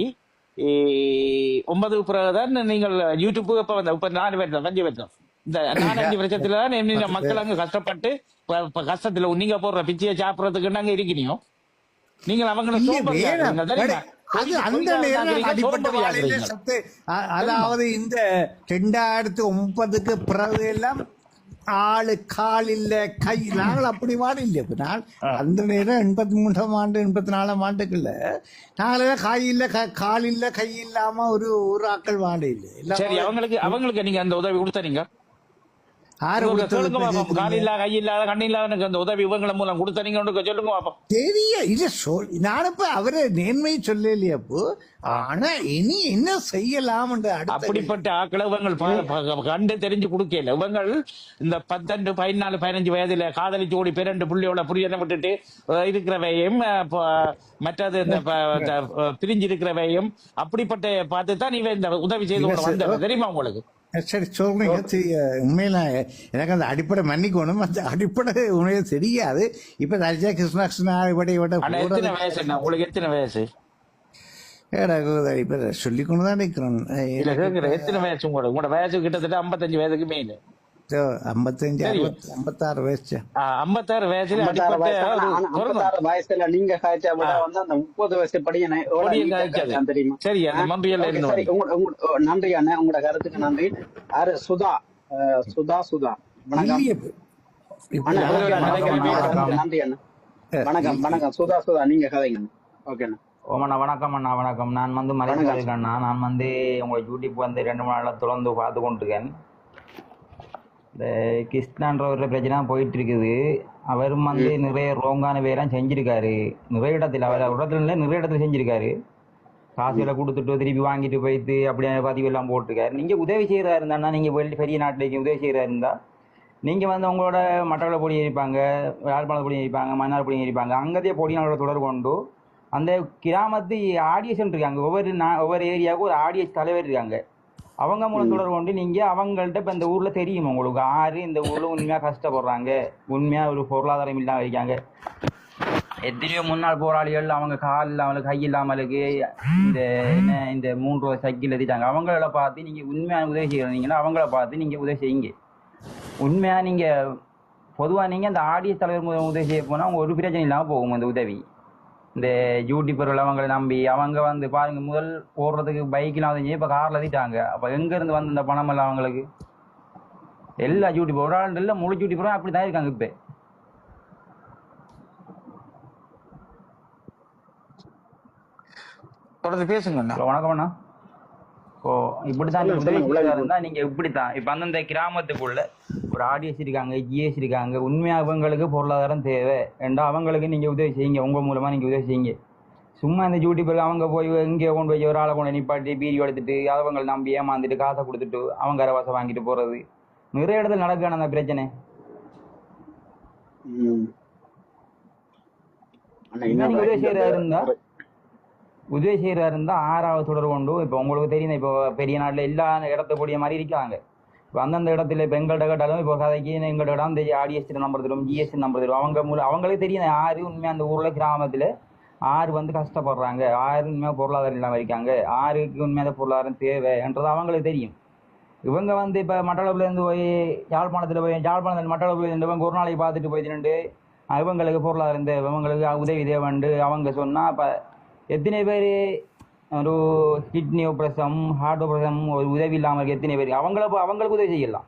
பிறகுதான் நீங்கள் யூடியூப் இப்ப வந்த. இப்ப 4 பேர் தான் 5 பேர் தான். இந்த 4-5 வருஷத்துல தான் மக்கள் அங்க கஷ்டப்பட்டு கஷ்டத்துல நீங்க போடுற பிச்சையை சாப்பிடறதுக்கு நாங்க இருக்கிறீங்க. நீங்கள் அவங்களை அதாவது இந்த 2009க்கு பிறகு எல்லாம் ஆளு கால் இல்ல கை, நாங்கள் அப்படி வாட இல்ல. அந்த நேரம் 83ஆம் ஆண்டு 84ஆம் ஆண்டுக்குள்ள நாங்களே காய் இல்ல கால் இல்ல கை இல்லாம ஒரு ஆக்கள் வாட இல்லை. அவங்களுக்கு நீங்க அந்த உதவி கொடுத்தீங்க? ஆறு சொல்லுங்க பாப்போம். கால் இல்லாத கை இல்லாத கண்ணு இல்லாதனுக்கு அந்த உதவி இவங்களை மூலம் கொடுத்த நீங்க சொல்லுங்க பாப்போம். தெரிய இல்ல நானப்ப அவரை நேர்மையை சொல்லலையப்போ. ஆனா இனி என்ன செய்யலாம்? அப்படிப்பட்ட ஆக்களை இவங்கள் கண்டு தெரிஞ்சு கொடுக்கல. இவங்கள் இந்த 12, 14, 15 வயதுல காதலிச்சு ஓடி பேரண்டு புள்ளியோட புரியனை விட்டுட்டு இருக்கிறவையும் மற்றது இந்த பிரிஞ்சு இருக்கிறவையும் அப்படிப்பட்ட பார்த்து தான் இவன் இந்த உதவி செய்து வந்த தெரியுமா உங்களுக்கு? சரி சொல்றீங்க. உண்மையில எனக்கு அந்த அடிப்படை மன்னிக்கணும். அந்த அடிப்படை உண்மையில தெரியாது. இப்ப தரிசா கிருஷ்ணா எத்தனை வயசு? உங்களுக்கு எத்தனை வயசு? இப்ப சொல்லிக்கொண்டுதான் நிக்கிறோம். எத்தனை வயசு உங்களுக்கு? உங்களோட வயசு கிட்டத்தட்ட 55 வயதுக்கு மேல. 55, 56 வயசு. 56 வயசுல 56 வயசுல நீங்க காய்ச்சா விட வந்து அந்த 30 வயசு படியனை தெரியுமா? சரி, நன்றி அண்ணா, உங்களோட கருத்துக்கு நன்றி. சுதா சுதா சுதா வணக்கம் நன்றி அண்ணா. வணக்கம் வணக்கம் சுதா சுதா நீங்க கதைங்க. ஓகே அண்ணா. ஓமண்ணா வணக்கம் அண்ணா. வணக்கம். நான் வந்து மலையாளம் அண்ணா. நான் வந்து உங்க யூடியூப் வந்து 2 நாளா தொடர்ந்து பார்த்து கொண்டிருக்கேன். இந்த கிருஷ்ணன்ற ஒரு பிரச்சனை போயிட்டு இருக்குது. அவரும் வந்து நிறைய ரோங்கான வேலாம் செஞ்சிருக்காரு. நிறைய இடத்துல நிறைய இடத்துல செஞ்சிருக்காரு. காசுகளை கொடுத்துட்டு திருப்பி வாங்கிட்டு போயிட்டு அப்படியே பதிவு எல்லாம் போட்டிருக்காரு. நீங்க உதவி செய்யறா இருந்தா, நீங்க பெரிய நாட்டிலேக்கு உதவி செய்யறா இருந்தா நீங்க வந்து உங்களோட மட்டவள பொடி இருப்பாங்க, யாழ்ப்பாண பொடி இருப்பாங்க, மன்னார் பொடி இருப்பாங்க, அங்கதே பொடியோட தொடர்பு கொண்டு அந்த கிராமத்து ஆடியன்ஸ் இருக்காங்க. ஒவ்வொரு ஏரியாவுக்கும் ஒரு ஆடியன்ஸ் தலைவர் இருக்காங்க. அவங்க மூலம் தொடர்பு கொண்டு நீங்க அவங்கள்ட்ட இப்ப இந்த ஊர்ல தெரியும் உங்களுக்கு ஆறு இந்த ஊர்ல உண்மையா கஷ்டப்படுறாங்க, உண்மையா ஒரு பொருளாதாரம் இல்லாம இருக்காங்க. எத்தனையோ முன்னாள் போராளிகள் அவங்க கால் இல்லாமலுக்கு கை இல்லாமலுக்கு இந்த 3 ரூபா சைக்கிள் எழுதிட்டாங்க. அவங்கள பார்த்து நீங்க உண்மையான உதவி செய்யறீங்கன்னா அவங்கள பார்த்து நீங்க உதவி செய்யுங்க. உண்மையா நீங்க பொதுவா நீங்க அந்த ஆடியன்ஸ் தலைவர் உதவி செய்ய போனா அவங்க ஒரு பிரச்சனை இல்லாம போகும். இந்த உதவி இந்த யூடியூபர்கள் அவங்களை நம்பி அவங்க வந்து பாருங்க முதல் போடுறதுக்கு பைக்கெல்லாம் வந்து இப்ப கார்ல ஏத்திட்டாங்க. அப்ப எங்க இருந்து வந்து இந்த பணம் எல்லாம் அவங்களுக்கு? எல்லா யூடியூபர் ஒரு ஆள் இல்ல முழு யூடியூபரும் அப்படித்தான் இருக்காங்க. இப்ப தொடர்ந்து பேசுங்க. வணக்கம் அண்ணா. ஓ இப்படித்தான் நீங்க இப்படித்தான் இப்ப அந்தந்த கிராமத்துக்குள்ள ஒரு ஆடியன்ஸ் இருக்காங்க, ஜிஎஸ் இருக்காங்க. உண்மையா அவங்களுக்கு பொருளாதாரம் தேவை என்றா அவங்களுக்கு நீங்க உதவி செய்யுங்க. உங்க மூலமா நீங்க உதவி செய்யுங்க. சும்மா இந்த யூடியூபர் அவங்க போய் இங்கே கொண்டு போய் ஒரு ஆளை கொண்டு நிப்பாட்டி பீடி எடுத்துட்டு அவங்களை நம்பி ஏமாந்துட்டு காசை கொடுத்துட்டு அவங்க அரவாசம் வாங்கிட்டு போறது நிறைய இடத்துல நடக்கான அந்த பிரச்சனை. உதவி செய்யறா இருந்தா 6வது தொடர்பு கொண்டு இப்ப உங்களுக்கு தெரியும். இப்போ பெரிய நாட்டுல எல்லா இடத்துக்கூடிய மாதிரி இருக்காங்க. இப்போ அந்தந்த இடத்துல இப்ப எங்கள்கிட்ட கேட்டாலும் இப்போ கதைக்கு எங்கள்கிட்ட இடம் இந்த ஆடிஎஸ்டி நம்பர் தரும், ஜிஎஸ்டி நம்பர் தரும். அவங்க மூலம் அவங்களுக்கு தெரியும் யாரு உண்மையா அந்த ஊர்ல கிராமத்துல ஆறு வந்து கஷ்டப்படுறாங்க, ஆறு உண்மையா பொருளாதாரம் இல்லாம இருக்காங்க, ஆறுக்கு உண்மையான பொருளாதாரம் தேவைன்றது அவங்களுக்கு தெரியும். இவங்க வந்து இப்ப மட்டளப்புல இருந்து போய் யாழ்ப்பாணத்துல மட்டளப்புல இருந்து ஒரு நாளைக்கு பார்த்துட்டு போயிட்டு இவங்களுக்கு பொருளாதாரம் தேவை, இவங்களுக்கு உதவி தேவைண்டு அவங்க சொன்னா இப்ப எத்தனை பேர் ஒரு கிட்னி ஆப்ரேஷன், ஹார்ட் ஆப்ரேஷன் ஒரு உதவி இல்லாம எத்தனை பேர் அவங்களுக்கு உதவி செய்யலாம்.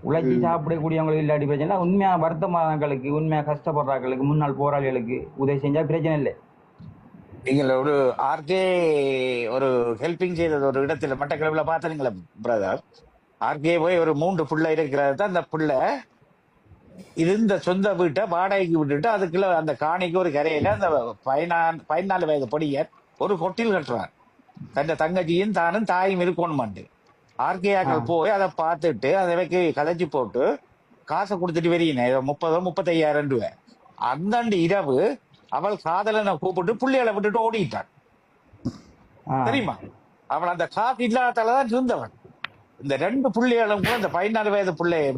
உழைச்சி சாப்பிடக்கூடியவங்களுக்கு இல்லாட்டி பிரச்சனை. உண்மையான வருத்தமானங்களுக்கு, உண்மையா கஷ்டப்படுறாங்களுக்கு, முன்னாள் போராளிகளுக்கு உதவி செஞ்சா பிரச்சனை இல்லை. நீங்கள் ஒரு ஆர்கே ஒரு ஹெல்பிங் செய்தது ஒரு இடத்துல மட்டக்களப்புல பாத்தீங்களா பிரதர்? ஆர்கே போய் ஒரு 3 புள்ள இருக்கிறது தான். அந்த புள்ள இருந்த சொந்த வீட்டை வாடகைக்கு விட்டுட்டு அதுக்குள்ள அந்த காணிக்கு ஒரு கரையில அந்த 14 வயது பொடியர் ஒரு கொட்டில் கட்டுறார். தன் தங்கச்சியும் தானும் தாயும் இருக்கணுமாண்டு. ஆர்கேயாக்கள் போய் அதை பார்த்துட்டு அதை வைக்க கதைச்சு போட்டு காசை கொடுத்துட்டு வெறியினேன் 30,000-35,000 ரூபாய். அந்தாண்டு இரவு அவள் காதலனை கூப்பிட்டு புள்ளிகளை விட்டுட்டு ஓடிட்டான். தெரியுமா? அவன் அந்த காசு இல்லாதாலதான் இருந்தவன். இந்த 2 புள்ளிகளும் கூட இந்த 14 வயது பிள்ளையும்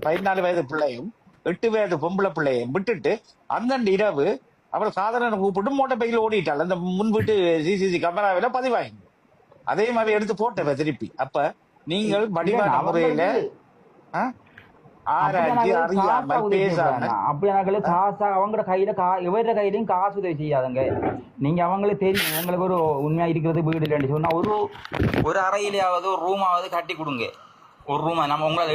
8 வயது பொம்பளை பிள்ளையும் விட்டுட்டு அந்தாண்டு இரவு அவள் காதலனை கூப்பிட்டு மோட்டர் பைக்கில் ஓடிட்டாள். அந்த முன் வீட்டு சிசிசி கேமராவில பதிவாங்க. அதே மாதிரி எடுத்து போட்டவ திருப்பி. அப்ப நீங்கள் வடிவான முறையில ஆராய்ச்சி அறியாமல் பேசாம அப்படியே காசா அவங்களோட கையில இவர கையிலையும் காசு உதவி செய்யாதுங்க. நீங்க அவங்களுக்கு தெரியும் உங்களுக்கு ஒரு உண்மையா இருக்கிறது வீடு இல்லைன்னு சொன்னா ஒரு அறையிலேயாவது ஒரு ரூமாவது கட்டி கொடுங்க. ஒரு ரூமா நம்மளால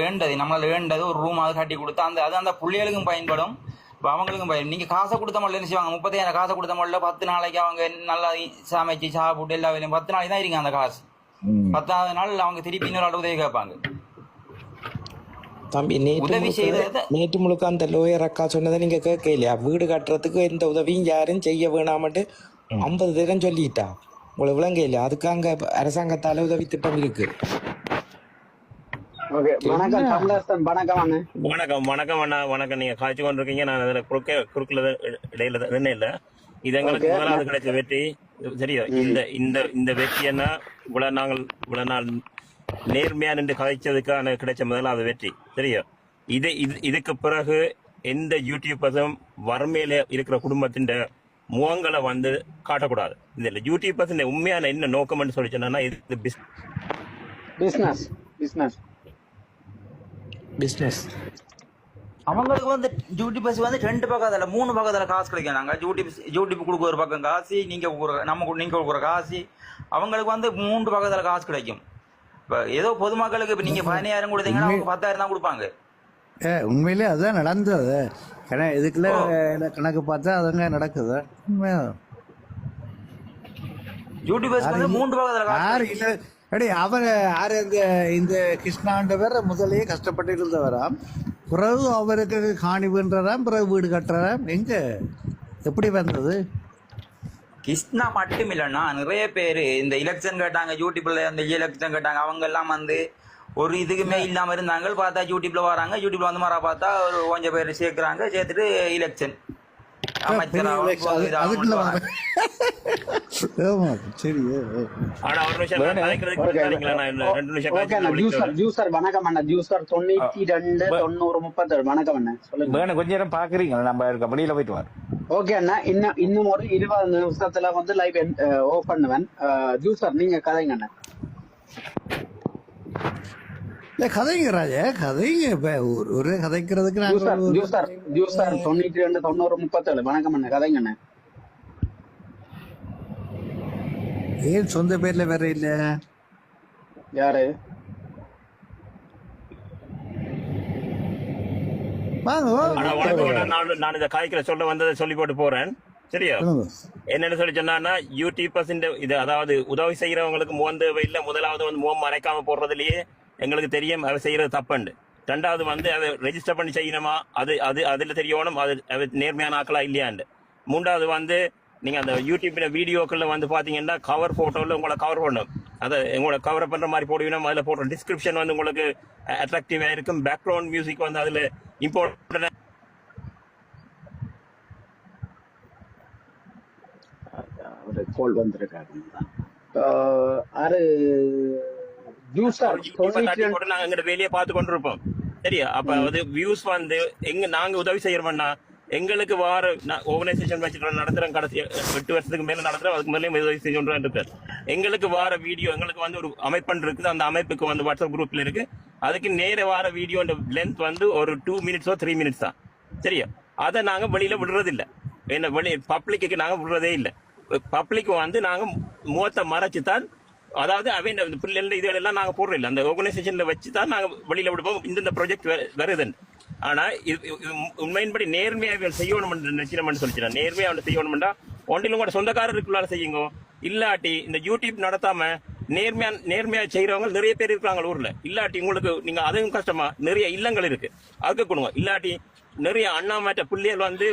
வேண்டது ஒரு ரூமாவது கட்டி கொடுத்தா அந்த பிள்ளைகளுக்கும் பயன்படும், அவங்களுக்கும் பயன். நீங்க காசை கொடுத்த மாதிரி என்ன செய்வாங்க? 30,000 காசை கொடுத்த மாதிரி 10 நாளைக்கு அவங்க நல்லா சமைச்சு சாப்பிட்டு எல்லா வேலையும் 10 நாளைக்கு தான் இருங்க. அந்த காசு 10வது நாள் அவங்க திருப்பி இன்னொரு உதவி கேட்பாங்க. தம்பி உதவி செய்தது நேற்று முழுக்க அந்த லோயர் அக்கா சொன்னதை நீங்க கேட்கலையா? வீடு கட்டுறதுக்கு எந்த உதவியும் யாரும் செய்ய வேணாமட்டு 50 தரம் சொல்லிட்டா. உங்களை விளங்க இல்லையா? அதுக்கு அங்க அரசாங்கத்தால உதவி திட்டம் இருக்கு. வணக்கம் வணக்கம் அண்ணா, வணக்கம். நீங்க காய்ச்சி கொண்டிருக்கீங்க, நான் அதுல குறுக்குல இடையில என்ன இல்ல. இது எங்களுக்கு முதலாவது கிடைச்ச வெற்றி. சரியா? இந்த வெற்றி என்ன, இவ்வளவு நாள் நேர்மையா நின்று கதைச்சதுக்கான கிடைச்ச முதலாவது வெற்றி. சரியா? இதுக்கு பிறகு எந்த யூடியூபர்ஸும் வறுமையில இருக்கிற குடும்பத்தின் முகங்களை வந்து காட்டக்கூடாது. இதுல யூடியூபர்ஸ் உண்மையான என்ன நோக்கம்னு சொல்லி சொன்னா, இது பிசினஸ். அவங்களுக்கு வந்து யூடியூபர்ஸ் வந்து 2 பக்கத்துல 3 பக்கத்துல காசு கிடைக்கிறாங்க. யூடியூப் கொடுக்குற ஒரு பக்கம் காசு, நீங்க கொடுக்குற காசு, அவங்களுக்கு வந்து 3 பக்கத்துல காசு கிடைக்கும். இப்ப ஏதோ பொதுமக்களுக்கு இப்ப நீங்க 15,000 கொடுத்தீங்கன்னா அவங்க 10,000 தான் கொடுப்பாங்க. உண்மையிலே அதுதான் நடந்தது. இதுக்குள்ள கணக்கு பார்த்தா அதுங்க நடக்குது. யூடியூபர்ஸ் வந்து 3 பக்கத்துல காசு. அவர் யாரு இந்த கிருஷ்ணாண்டவர் முதலே கஷ்டப்பட்டு இருந்தவராம். பிறகு அவருக்கு காணி வேண்டதாம், பிறகு வீடு கட்டுறதாம். எங்க எப்படி வந்தது? கிருஷ்ணா மட்டும் இல்லைன்னா நிறைய பேர் இந்த எலெக்ஷன் கேட்டாங்க, யூடியூப்ல அந்த எலெக்ஷன் கேட்டாங்க. அவங்க எல்லாம் வந்து ஒரு இதுக்குமே இல்லாம இருந்தாங்க. பார்த்தா யூடியூப்ல வராங்க, யூடியூப்ல வந்து மாறா பார்த்தா ஒரு கொஞ்சம் பேர் சேர்க்கிறாங்க, சேர்த்துட்டு எலெக்ஷன் கொஞ்ச நேரம் பாக்குறீங்க, நம்ம வெளியில போயிட்டு வரோம். ஓகே அண்ணா, இன்னும் ஒரு 20 நிமிஷத்துல வந்து லைவ் ஓபன் பண்ணுவேன். ஜூசர் நீங்க கதைங்க அண்ணா. கதைங்க ராஜா, கதைங்க. ஒரு கதைக்கிறதுக்கு ஜூசர் 92 90 37 வணக்கம் அண்ணா, கதைங்க அண்ணா. ஏன் சொந்த பேர்ல வேற இல்ல? யாரு? நான் இதை காய்க்கிற சொல்ல வந்ததை சொல்லி போட்டு போறேன். சரியா? என்னன்னு சொல்லி சொன்னா, யூடியூபர்ஸ் இது அதாவது உதவி செய்யறவங்களுக்கு முகம் தேவை இல்லை. முதலாவது வந்து முகம் மறைக்காம போடுறதுலயே எங்களுக்கு தெரியும் அதை செய்யறது தப்புண்டு. 2வது வந்து அதை ரெஜிஸ்டர் பண்ணி செய்யணுமா, அதுல தெரியணும் அது நேர்மையான ஆக்களா இல்லையாண்டு. 3வது வந்து நீங்க அந்த யூடியூப்ல வீடியோக்கள்ல வந்து பாத்தீங்கன்னா கவர் போட்டோல உங்களை கவர் பண்ணும். அதை உங்களை கவர் பண்ற மாதிரி போடுவீங்கன்னா அதுல போடுற டிஸ்கிரிப்ஷன் வந்து உங்களுக்கு அட்ராக்டிவா இருக்கும். பேக்ரவுண்ட் மியூசிக் வந்து அதுல இம்பார்ட்டன்ட். கோல் வந்திருக்காரு. நாங்க எங்க வேலையை பார்த்து கொண்டிருப்போம். சரியா? அப்ப அது வியூஸ் வந்து நாங்க உதவி செய்யறோம்னா எங்களுக்கு வார ஆர்கனைசேஷன் வச்சு நடத்துறோம். கடைசி 8 வருஷத்துக்கு மேல நடத்துறோம். அதுக்கு மேலே உதவி செய்யணும் இருக்கு. எங்களுக்கு வார வீடியோ எங்களுக்கு வந்து ஒரு அமைப்பு இருக்குது. அந்த அமைப்புக்கு வந்து வாட்ஸ்அப் குரூப்ல இருக்கு. அதுக்கு நேர வார வீடியோ லென்த் வந்து ஒரு 2 மினிட்ஸோ 3 மினிட்ஸ் தான். சரியா? அதை நாங்க வெளியில விடுறது இல்லை. என்ன பப்ளிக்கு நாங்க விடுறதே இல்லை. பப்ளிக் வந்து நாங்க முகத்தை மறைச்சு தான், அதாவது அவன் பிள்ளைகள் இதுகளெல்லாம் நாங்க போடுறோம் இல்லை, அந்த ஆர்கனைசேஷன்ல வச்சு தான் நாங்க வெளியில விடுவோம். இந்த ப்ராஜெக்ட் வருதுன்னு. ஆனா உண்மையின்படி நேர்மையாக செய்யணும் நிச்சயம்னு சொல்லிச்சுனா, நேர்மையா அவன் செய்யணும்டா ஒன்றிலும் கூட சொந்தக்காரருக்குள்ளார செய்யுங்க. இல்லாட்டி இந்த யூடியூப் நடத்தாம நேர்மையா செய்யறவங்க நிறைய பேர் இருக்காங்க ஊர்ல. இல்லாட்டி உங்களுக்கு நீங்க அதுவும் கஷ்டமா, நிறைய இல்லங்கள் இருக்கு, அதுக்கு கொடுங்க. இல்லாட்டி நிறைய அண்ணாமற்ற பிள்ளைகள் வந்து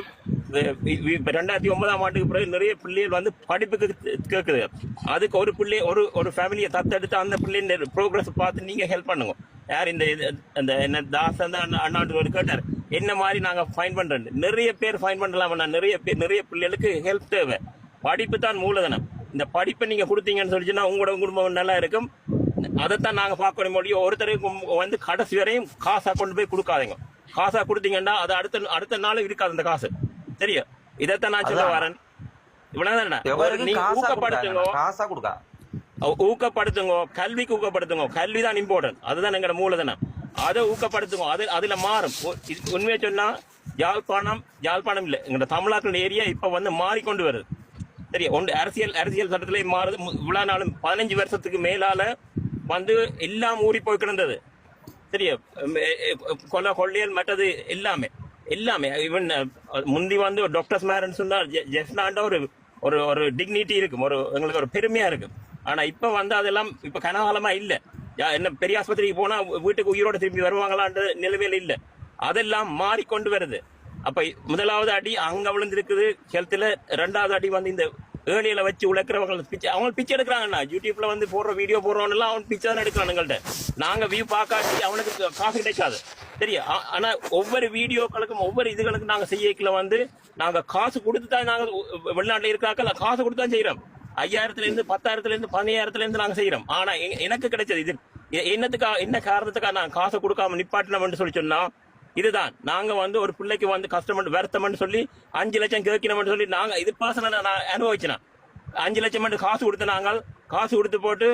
2009ஆம் ஆண்டுக்கு பிறகு நிறைய பிள்ளைகள் வந்து படிப்புக்கு கேட்குது. அதுக்கு ஒரு பிள்ளை ஒரு ஃபேமிலியை தத்தெடுத்து அந்த பிள்ளைங்க ப்ரோக்ரஸ் பார்த்து நீங்க ஹெல்ப் பண்ணுங்க. யார் இந்த என்ன தாஸ் அந்த அண்ணாண்டு கேட்டார், என்ன மாதிரி நாங்க ஃபைன் பண்றோம். நிறைய பேர் ஃபைன் பண்ணலாம். நிறைய பிள்ளைகளுக்கு ஹெல்ப் தேவை. படிப்பு தான் மூலதனம். இந்த படிப்பை நீங்க கொடுத்தீங்கன்னு சொல்லிச்சுன்னா உங்களோட குடும்பம் நல்லா இருக்கும். அதைத்தான் நாங்க பார்க்க முடியும். ஒருத்தருக்கு வந்து கடைசி வரையும் காசா கொண்டு போய் கொடுக்காதீங்க. காசா கொடுத்தீங்கன்னா அது அடுத்த நாள் இருக்காது அந்த காசு. சரியா? இதைத்தான் நான் சொல்ல வரேன். இவ்வளவுதான். நீங்க ஊக்கப்படுத்துங்க, கல்விக்கு ஊக்கப்படுத்துங்க. கல்விதான் இம்பார்ட்டன்ட். அதுதான் எங்களோட மூலதனம். அதை ஊக்கப்படுத்துங்க. அதுல மாறும். உண்மையை சொன்னா யாழ்ப்பாணம் இல்ல, எங்களோட தமிழ்நாட்டின் ஏரியா இப்ப வந்து மாறிக்கொண்டு வருது. சரியா? அரசியல் சட்டத்திலே மாறுது. இவ்வளவு நாளும் 15 வருஷத்துக்கு மேலால வந்து எல்லாம் ஊறி போய் கிடந்தது. சரியா? கொள்ளையல் மற்றது எல்லாமே ஈவன் முந்தி வந்து டாக்டர்ஸ் மேரன்னு சொன்னா ஜெஃப்னாண்ட ஒரு டிக்னிட்டி இருக்கும், எங்களுக்கு ஒரு பெருமையா இருக்கும். ஆனா இப்ப வந்து அதெல்லாம் இப்ப கனகாலமா இல்ல. என்ன பெரிய ஆஸ்பத்திரிக்கு போனா வீட்டுக்கு உயிரோட திரும்பி வருவாங்களான்ற நிலைமையில இல்ல. அதெல்லாம் மாறிக்கொண்டு வருது. அப்ப முதலாவது அடி அங்க விழுந்திருக்குது ஹெல்த்ல, 2வது அடி வந்து இந்த ஏழியில வச்சு உழைக்கிறவங்க பிச்சை, அவங்க பிச்சை எடுக்கிறாங்கண்ணா. யூடியூப்ல வந்து போடுற வீடியோ போடுறவன் எல்லாம் அவன் பிச்சை தான் எடுக்கிறான். எங்கள்கிட்ட நாங்க வியூ பார்க்காட்டி அவனுக்கு காசு கிடைக்காது சரியா. ஆனா ஒவ்வொரு வீடியோக்களுக்கும் ஒவ்வொரு இதுகளுக்கும் நாங்க செய்யல வந்து நாங்க காசு கொடுத்து தான், நாங்க வெளிநாட்டுல இருக்கிறாக்கள் காசு கொடுத்து தான் செய்யறோம். 5000ல இருந்து 10,000ல இருந்து 15,000ல இருந்து நாங்க செய்யறோம். ஆனா எனக்கு கிடைச்சது இது என்ன காரணத்துக்காக நான் காசை கொடுக்காம நிப்பாட்டினோம்னு சொல்லி சொன்னா இதுதான். நாங்க வந்து ஒரு பிள்ளைக்கு வந்து கஷ்டப்பட்டு வருத்தம்னு சொல்லி 5 லட்சம் கேட்கணும்னு சொல்லி நாங்க இது பர்சனலா நான் அனுபவிச்சேன். 5 லட்சம் மட்டும் காசு கொடுத்து நாங்கள் காசு கொடுத்து போட்டு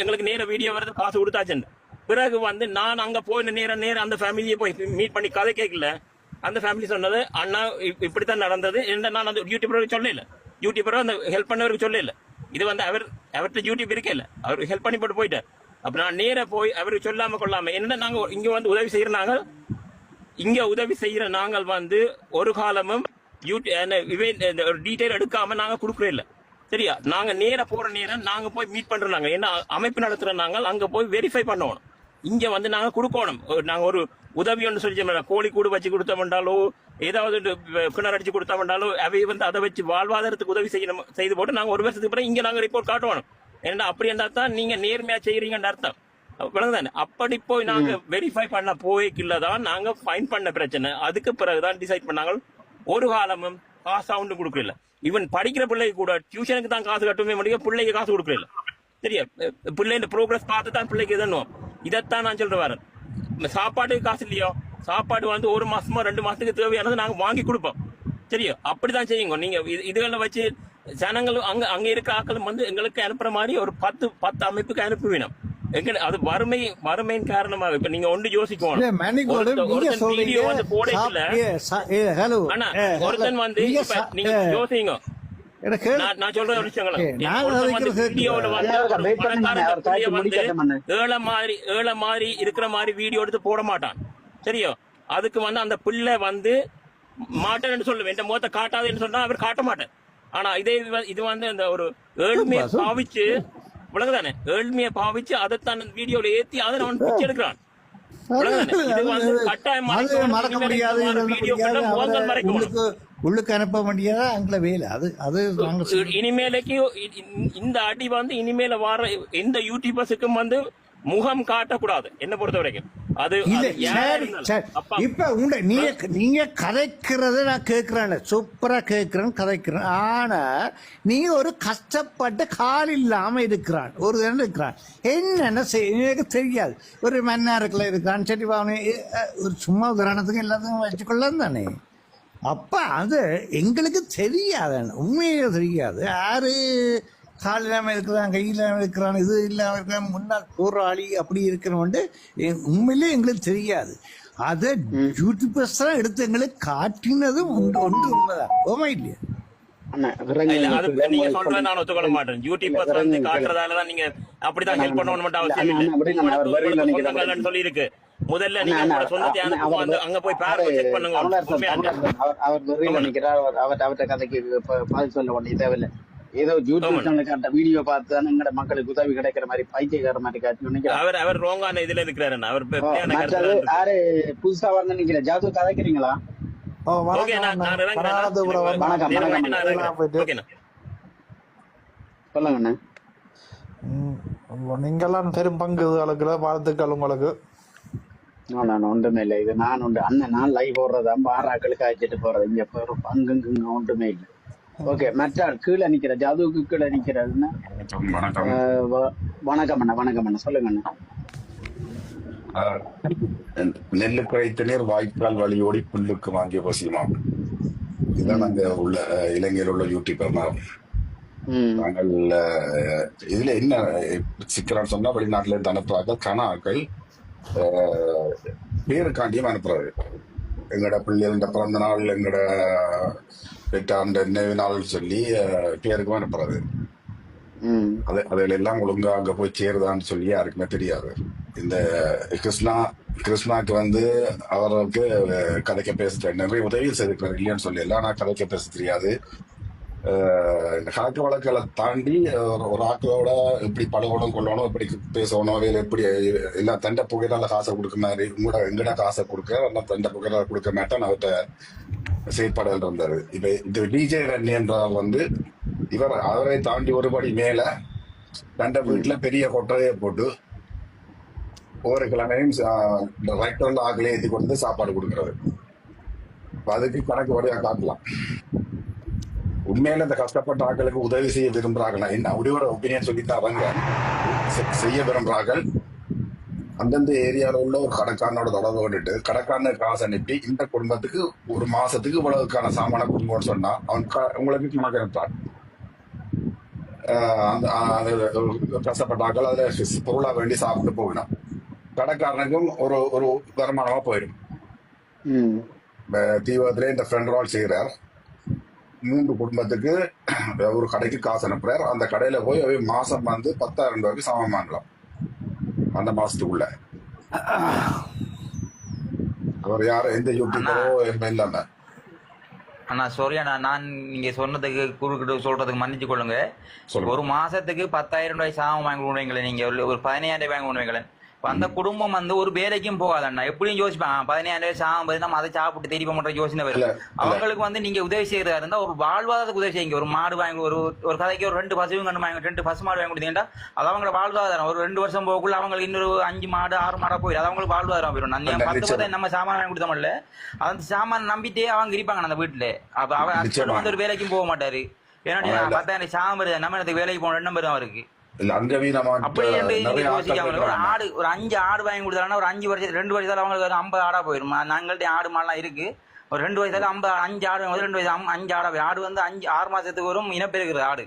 எங்களுக்கு நேர வீடியோ வருது காசு கொடுத்தாச்சு. பிறகு வந்து நான் அங்க போய் நேரம் அந்த ஃபேமிலியை போய் மீட் பண்ணி கதை கேட்கல. அந்த ஃபேமிலி சொன்னது அண்ணா இப்படித்தான் நடந்தது என்ன, நான் அந்த யூடியூபருக்கு சொல்லல, யூடியூபரை அந்த ஹெல்ப் பண்ணவருக்கு சொல்லல. இது வந்து அவர்கிட்ட யூடியூப் இருக்கே இல்லை, அவர் ஹெல்ப் பண்ணி போட்டு போயிட்டார். அப்ப நான் நேர போய் அவருக்கு சொல்லாம கொள்ளாம என்ன நாங்க இங்க வந்து உதவி செய்யற நாங்கள் இங்க உதவி செய்யற நாங்கள் வந்து ஒரு காலமும் ஒரு டீட்டெயில் எடுக்காம நாங்க கொடுக்குறோம் இல்ல சரியா. நாங்க நேர போற நேரம் நாங்க போய் மீட் பண்றோம். நாங்க என்ன அமைப்பு நடத்துற நாங்கள் அங்க போய் வெரிஃபை பண்ணணும். இங்க வந்து நாங்க கொடுக்கணும். நாங்க ஒரு உதவி ஒன்று சொல்லி கோழி கூடு வச்சு கொடுத்தோம்னாலோ ஏதாவது கிணறு அடிச்சு கொடுத்தோம்னாலோ அவை வந்து அதை வச்சு வாழ்வாதாரத்துக்கு உதவி செய்து போட்டு நாங்க ஒரு வருஷத்துக்கு பிறகு இங்க நாங்க ரிப்போர்ட் காட்டணும். ஏன்னா அப்படி இருந்தா தான் நீங்க நேர்மையா செய்யறீங்கன்னு அர்த்தம். விளங்குதானே? அப்படி போய் நாங்க வெரிஃபை பண்ண போய்க்குள்ளதான் நாங்க ஃபைன் பண்ண பிரச்சனை. அதுக்கு பிறகுதான் டிசைட் பண்ணாங்க. ஒரு காலமும் காசு ஒன்று கொடுக்கல. ஈவன் படிக்கிற பிள்ளைக்கு கூட டியூஷனுக்கு தான் காசு கட்டவே முடியும், பிள்ளைக்கு காசு கொடுக்கல சரியா. பிள்ளைங்க ப்ரோக்ரஸ் பார்த்து தான் பிள்ளைக்கு இதன்னும். இதைத்தான் நான் சொல்ற வரேன். சாப்பாட்டுக்கு காசு இல்லையோ, சாப்பாடு வந்து 1 மாசமோ 2 மாசத்துக்கு தேவையானது நாங்க வாங்கி கொடுப்போம் சரியா. அப்படிதான் செய்யுங்க. நீங்க இதுகளை வச்சு ஜனங்களும் அங்க இருக்க ஆக்களும் வந்து எங்களுக்கு அனுப்புற மாதிரி ஒரு 10 அமைப்புக்கு அனுப்பி வேணும். அது வறுமையின் காரணமாக இப்ப நீங்க ஒன்று யோசிக்கணும். வீடியோ வந்து போடல ஆனா ஒருத்தன் வந்து நீங்க யோசிங்க. நான் சொல்ற ஒரு விஷயங்கள் ஏழை மாதிரி இருக்கிற மாதிரி வீடியோ எடுத்து போட மாட்டான் சரியோ. அதுக்கு வந்து அந்த பிள்ளை வந்து மாட்டேன்னு சொல்லுவேன், என் முகத்தை காட்டாதுன்னு சொன்னா அவர் காட்ட மாட்டேன். ஆனா இது வந்து அந்த ஒரு ஏழ்மையை பாவிச்சு விளங்குதானே, ஏழ்மையை பாவிச்சு அதைத்தான் வீடியோல ஏத்தி அதை அவன் பிச்சை எடுக்கிறான். உள்ளுக்கு அனுப்ப முடியாத அங்கே வேலை அது இனிமேலைக்கு இந்த அடி வந்து இனிமேல வர எந்த யூடியூபர்ஸுக்கும் வந்து முகம் காட்டக்கூடாது என்ன பொறுத்த வரைக்கும். அது இப்ப நீங்க கதைக்கிறத நான் கேட்கிறேன், சூப்பரா கேட்கிறேன், கதைக்கிறேன். ஆனா நீங்க ஒரு கஷ்டப்பட்டு கால் இல்லாம இருக்கிறான் ஒரு இருக்கிறான், என்னென்ன எனக்கு தெரியாது. ஒரு மன்னாருக்குள்ள இருக்கிறான் சரி, ஒரு சும்மா உதாரணத்துக்கு எல்லாத்தையும் வச்சுக்கொள்ளலாம் தானே. அப்ப அது எங்களுக்கு தெரியாது, உண்மையில தெரியாது. யாரு கால் இல்லாமல் இருக்கிறான், கை இல்லாமல் இருக்கிறான், இது இல்லாமல் இருக்கிறான், முன்னாள் போராளி அப்படி இருக்கிறவன்ட்டு உண்மையிலே எங்களுக்கு தெரியாது. அதை யூடியூபர்ஸ் தான் எடுத்து எங்களுக்கு காட்டினதும் ஒன்று உண்மைதான். ஓமா இல்லையா? நீங்க சொல்றத நான் ஒத்துக்கொள்ள மாட்டேன். யூடியூபர்ஸ் வந்து காட்டுறதாலதான் நீங்க அப்படிதான் ஹெல்ப் பண்ணணும் மட்டும் அவசியம் இல்லை சொல்லி இருக்கு. முதல்ல நீங்க சொந்தத்தை அங்க போய் பாருங்க, செக் பண்ணுங்க. அவர் நினைக்கிறார், அவர்கிட்ட கதைக்கு பதில் சொல்ல வேண்டிய தேவையில்லை. ஏதோ யூடியூப் சேனலுக்கு வீடியோ பார்த்து தான் எங்கட மக்களுக்கு உதவி கிடைக்கிற மாதிரி பைத்தியக்கார மாதிரி காட்சி நினைக்கிறேன். அவர் ரோங்கான இதுல இருக்கிறாரு. அவர் யாரு புதுசா வந்து நினைக்கிறேன். ஜாது கதைக்கிறீங்களா? சொல்லுங்க. நீங்கெல்லாம் பெரும் பங்கு வாழ்த்துக்கள் உங்களுக்கு. ஒன்றுமே இல்லை. இது நான் உண்டு அண்ணன் நான் லைவ் போடுறதான் பாராக்களுக்கு அழைச்சிட்டு போறது. இங்க பங்குங்க ஒன்றுமே இல்லை. ஓகே, மற்ற கீழே நிக்கிற ஜாதுவுக்கு கீழே நிக்கிறதுன்னா வணக்கம் அண்ணா. வணக்கம் அண்ணா, சொல்லுங்க அண்ணா. நெல்லு குறைத்த நீர் வாய்க்கால் வழியோடி புல்லுக்கு வாங்கிய பசியுமாம். இதுதான் அங்க உள்ள இலங்கையில் உள்ள யூடியூபர் மரம். நாங்கள் இதுல என்ன சிக்கலான்னு சொன்னா, வெளிநாட்டுல இருந்து அனுப்புறாங்க கணாக்கள் பேருக்காண்டியும் அனுப்புறாரு. எங்கட பிள்ளைகள பிறந்த நாள், எங்கட பெற்றாண்ட நினைவு நாள் சொல்லி பேருக்கும் அனுப்புறது. அதுல எல்லாம் ஒழுங்கா அங்க போய் சேருதான்னு சொல்லி யாருக்குமே தெரியாது. இந்த கிருஷ்ணாக்கு வந்து அவருக்கு கதைக்க பேச நிறைய உதவி செய்திருக்கிறார் இல்லையான்னு சொல்லி எல்லாம். நான் கதைக்க பேச தெரியாது, இந்த கணக்கு வழக்குகளை தாண்டி ஒரு ஆக்களோட எப்படி பழகணும் கொள்ளணும் எப்படி பேசணும் அவையில எப்படி எல்லாம் தண்டை புகையில காசை கொடுக்க மாதிரி எங்கட காசை கொடுக்க எல்லாம் தண்டை புகையில கொடுக்க மாட்டேன் அவர்கிட்ட செயற்பாடுகள் இருந்தாரு. இப்ப இந்த டிஜே ரன்னி என்றால் இவர் அவரை தாண்டி ஒருபடி மேல தண்டை வீட்டுல பெரிய கொட்டரையை போட்டு ஒவ்வொரு கிழமையும் ரெக்டர்ல ஆகலே ஏற்றி கொண்டு சாப்பாடு கொடுக்கறது. அதுக்கு கணக்கு வரையா காட்டலாம். உண்மையில இந்த கஷ்டப்பட்ட ஆட்களுக்கு உதவி செய்ய விரும்புறாங்களா என்ன அப்படியோட ஒப்பீனியன் சொல்லித்தான் அவங்க செய்ய விரும்புறார்கள். அந்தந்த ஏரியாவில் உள்ள ஒரு கடைக்காரனோட தொடர்பு கொண்டுட்டு கடைக்காரனு காசு அனுப்பி இந்த குடும்பத்துக்கு ஒரு மாசத்துக்கு இவ்வளவுக்கான சாமான குடும்பம்னு சொன்னா அவன் உங்களுக்கு கணக்கு அனுப்புறான். கஷ்டப்பட்ட ஆட்கள் அதுல பொருளா வேண்டி சாப்பிட்டு போகணும். கடைக்காரனுக்கும் ஒரு வருமானமா போயிடும். தீவிரத்திலே இந்த ஃப்ரெண்ட் ரோல் செய்யறார். 3 குடும்பத்துக்கு ஒரு கடைக்கு காசு அனுப்புறாரு. அந்த கடையில போய் மாசம் 10,000 ரூபாய்க்கு சாமான் வாங்கலாம் அந்த மாசத்துக்குள்ள. அவர் யாரும் எந்த யூடியூபரோ இல்லாம. அண்ணா சாரி அண்ணா, நான் நீங்க சொன்னதுக்கு குறுக்கிட்டு சொல்றதுக்கு மன்னிச்சு கொள்ளுங்க. ஒரு மாசத்துக்கு 10,000 ரூபாய் சாமான் வாங்கி விடுவீங்களே, நீங்க ஒரு 15,000 வாங்கி விடுவீங்களே. அந்த குடும்பம் ஒரு வேலைக்கும் போகாதண்ணா. எப்படியும் யோசிப்பான் 15,000 ரூபாய் சாமான் நம்ம அதை சாப்பிட்டு தெரியும் பண்ற யோசனை வரும். அவங்களுக்கு நீங்க உதவி செய்யறதா இருந்தா ஒரு வாழ்வாதாரத்துக்கு உதவி செய்யுங்க. ஒரு மாடு வாங்கி ஒரு கதைக்கு ஒரு 2 பசுவும் கண்டு வாங்கி 2 பசு மாடு வாங்கி கொடுத்தீங்கன்னா அது அவங்களோட வாழ்வாதாரம். ஒரு 2 வருஷம் போகக்குள்ள அவங்களுக்கு இன்னொரு 5 மாடு 6 மாடா போயிடும். அது அவங்களுக்கு வாழ்வாதாரம் போயிடும். நான் 10 நம்ம சாமான் வாங்கி கொடுத்தோம்ல, அந்த சாமான் நம்பிட்டே அவங்க இருப்பாங்க அந்த வீட்டுல. அப்ப அவர் ஒரு வேலைக்கும் போக மாட்டாரு. ஏன்னா 10,000 சாமான் நம்ம வேலைக்கு போன எண்ணம் பெறும் அவருக்கு. ஒரு 5 ஆடு வாங்கி கொடுத்தாங்கன்னா ஒரு 5 வருஷம் 2 வருஷத்துல அவங்களுக்கு 50 ஆடா போயிடும். நாங்கள்ட்ட ஆடு மாடெல்லாம் இருக்கு. ஒரு 2 வயசுல 5 ஆடு 2 வயசு 5 ஆடா ஆடு 6 மாசத்துக்கு வரும் இனப்பெருக்குற ஆடு.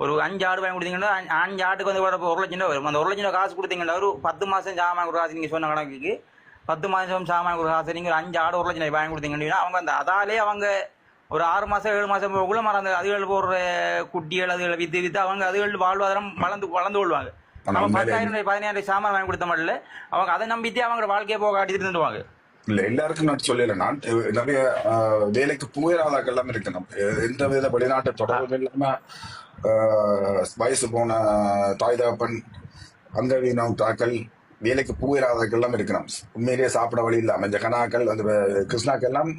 ஒரு 5 ஆடு வாங்கி கொடுத்தீங்கன்னா 5 ஆட்டுக்கு 1 லட்சம் ரூபா வரும். அந்த 1 லட்சம் ரூபா காசு கொடுத்தீங்கன்னா ஒரு 10 மாசம் சாமான் கொடுக்க காசு நீங்க சொன்ன கணக்குக்கு 10 மாசம் சாமான் கொடுக்க காசு நீங்க 5 ஆடு 1 லட்சம் ரூபாய் வாங்கி கொடுத்தீங்கன்னா அவங்க அதாலே அவங்க ஒரு 6 மாசம் 7 மாசம் போகக்குள்ள மறந்து அதுகள் போடுற குட்டிகள் அதுகளை வித்து அவங்க அதுகள் வாழ்வாதாரம் வளர்ந்து கொள்வாங்க. நம்ம 10,000 15,000 சாமான் வாங்கி கொடுத்த மாட்டல அவங்க அதை நம்பித்தே அவங்க வாழ்க்கையை போக காட்டிட்டு இருந்துவாங்க. இல்ல எல்லாருக்கும் நான் சொல்லல. நான் நிறைய வேலைக்கு போயிடாதாக்கள் எல்லாம் இருக்கணும். எந்த வித வெளிநாட்டு தொடர்பு இல்லாம வயசு போன தாய் தகப்பன் அங்கவீனம் தாக்கல் வேலைக்கு போயிடாதாக்கள் எல்லாம் இருக்கணும். உண்மையிலேயே சாப்பிட வழி இல்லாம இந்த கணாக்கள் அந்த கிருஷ்ணாக்கெல்லாம்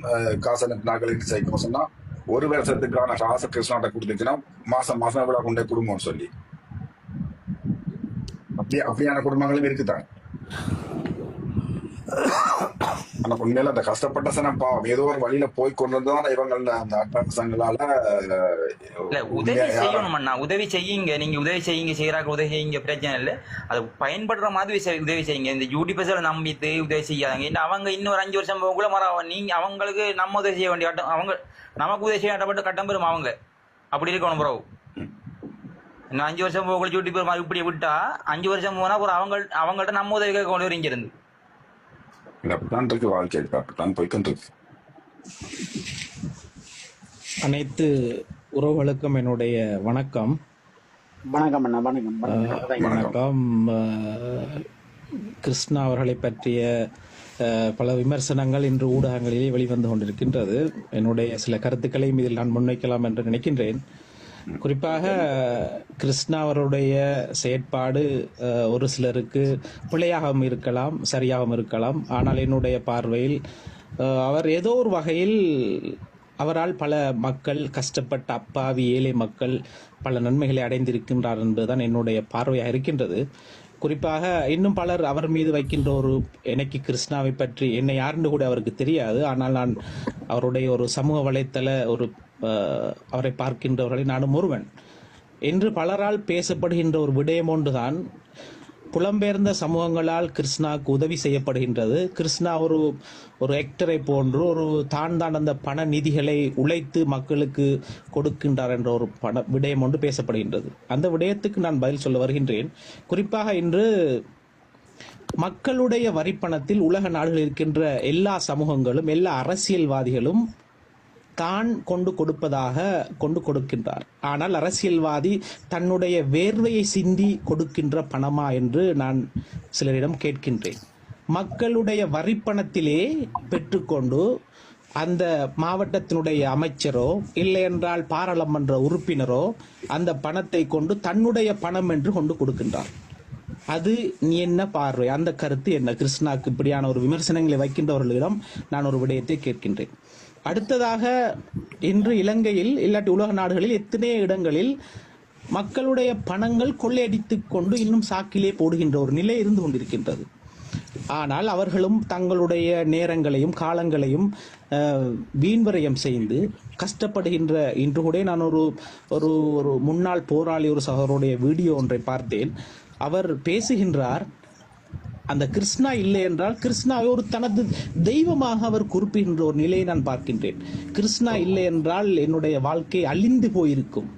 காசு அனுப்பினாக்கள் செய்யணும் சொன்னா 1 வருஷத்துக்கான காசை கிருஷ்ணாட்ட கொடுத்துச்சுன்னா மாசம் எவ்வளவு கொண்டே குடும்பம்னு சொல்லி அப்படியான குடும்பங்களும் இருக்குதாங்க. ஆனா உண்மையில அந்த கஷ்டப்பட்ட சனம் பாவம் ஏதோ ஒரு வழியில போய் கொண்டு தான் இவங்க அந்த அட்டசங்களால உதவி செய்யணும். உதவி செய்யுங்க, நீங்க உதவி செய்யுங்க, செய்யறாங்க உதவி செய்யுங்க, பிரச்சனை இல்லை. அது பயன்படுற மாதிரி உதவி செய்யுங்க. இந்த யூடியூபர்ஸை நம்பிட்டு உதவி செய்யாதீங்க. அவங்க இன்னொரு 5 வருஷம் போகக்குள்ள மரம் நீங்க அவங்களுக்கு நம்ம உதவி செய்ய வேண்டிய கட்டம் அவங்க நமக்கு உதவி செய்ய வேண்டப்பட்ட கட்டம் பெறும். அவங்க அப்படி இருக்கணும் ப்ரோ. இன்னும் 5 வருஷம் போகக்குள்ள யூடியூபர் மாதிரி இப்படி விட்டா 5 வருஷம் போனா ஒரு அவங்கள்ட்ட நம்ம உதவி கேட்க கொண்டு வரும். இருந்து அப்படித்தான் இருக்கு வாழ்க்கை. அப்படித்தான் போய்கிட்டு இருக்கு. அனைத்து உறவுகளுக்கும் என்னுடைய வணக்கம். வணக்கம் அண்ணா. வணக்கம் வணக்கம். கிருஷ்ணா அவர்களை பற்றிய பல விமர்சனங்கள் இன்று ஊடகங்களிலே வெளிவந்து கொண்டிருக்கின்றது. என்னுடைய சில கருத்துக்களையும் இதில் நான் முன்வைக்கலாம் என்று நினைக்கின்றேன். குறிப்பாக கிருஷ்ணா அவருடைய செயற்பாடு ஒரு சிலருக்கு பிழையாகவும் இருக்கலாம், சரியாகவும் இருக்கலாம். ஆனால் என்னுடைய பார்வையில் அவர் ஏதோ ஒரு வகையில் அவரால் பல மக்கள், கஷ்டப்பட்ட அப்பாவி ஏழை மக்கள் பல நன்மைகளை அடைந்திருக்கின்றார் என்பதுதான் என்னுடைய பார்வையாக இருக்கின்றது. குறிப்பாக இன்னும் பலர் அவர் மீது வைக்கின்ற எனக்கு கிருஷ்ணாவை பற்றி என்னை யாருன்னு கூட அவருக்கு தெரியாது. ஆனால் நான் அவருடைய ஒரு சமூக வலைத்தள அவரை பார்க்கின்றவர்களை நானும் ஒருவன் என்று பலரால் பேசப்படுகின்ற ஒரு விடயம் ஒன்றுதான் புலம்பெயர்ந்த சமூகங்களால் கிருஷ்ணாவுக்கு உதவி செய்யப்படுகின்றது. கிருஷ்ணா ஒரு ஆக்டரை போன்று தான் அந்த பண நிதிகளை உழைத்து மக்களுக்கு கொடுக்கின்றார் என்ற ஒரு விடயம் ஒன்று பேசப்படுகின்றது. அந்த விடயத்துக்கு நான் பதில் சொல்ல வருகின்றேன். குறிப்பாக இன்று மக்களுடைய வரிப்பணத்தில் உலக நாடுகளில் இருக்கின்ற எல்லா சமூகங்களும் எல்லா அரசியல்வாதிகளும் தான் கொண்டு கொடுக்கின்றார். ஆனால் அரசியல்வாதி தன்னுடைய வேர்வையை சிந்தி கொடுக்கின்ற பணமா என்று நான் சிலரிடம் கேட்கின்றேன். மக்களுடைய வரிப்பணத்திலே பெற்றுக்கொண்டு அந்த மாவட்டத்தினுடைய அமைச்சரோ இல்லை என்றால் பாராளுமன்ற உறுப்பினரோ அந்த பணத்தை கொண்டு தன்னுடைய பணம் என்று கொண்டு கொடுக்கின்றார். அது நீ என்ன பார்வை, அந்த கருத்து என்ன? கிருஷ்ணாக்கு இப்படியான ஒரு விமர்சனங்களை வைக்கின்றவர்களிடம் நான் ஒரு விடயத்தை கேட்கின்றேன். அடுத்ததாக, இன்று இலங்கையில் இல்லாட்டி உலக நாடுகளில் எத்தனையோ இடங்களில் மக்களுடைய பணங்கள் கொள்ளையடித்துக் கொண்டு இன்னும் சாக்கிலே போடுகின்ற ஒரு நிலை இருந்து கொண்டிருக்கின்றது. ஆனால் அவர்களும் தங்களுடைய நேரங்களையும் காலங்களையும் வீண்வரையம் செய்து கஷ்டப்படுகின்ற. இன்று கூட நான் ஒரு ஒரு ஒரு முன்னாள் போராளி ஒரு சகோதரருடைய வீடியோ ஒன்றை பார்த்தேன். அவர் பேசுகின்றார், அந்த கிருஷ்ணா இல்லை என்றால் கிருஷ்ணாவை ஒரு தனது தெய்வமாக அவர் குறிப்பிடுகின்ற ஒரு நிலையை நான் பார்க்கின்றேன். கிருஷ்ணா இல்லை என்றால் என்னுடைய வாழ்க்கை அழிந்து போயிருக்கும்.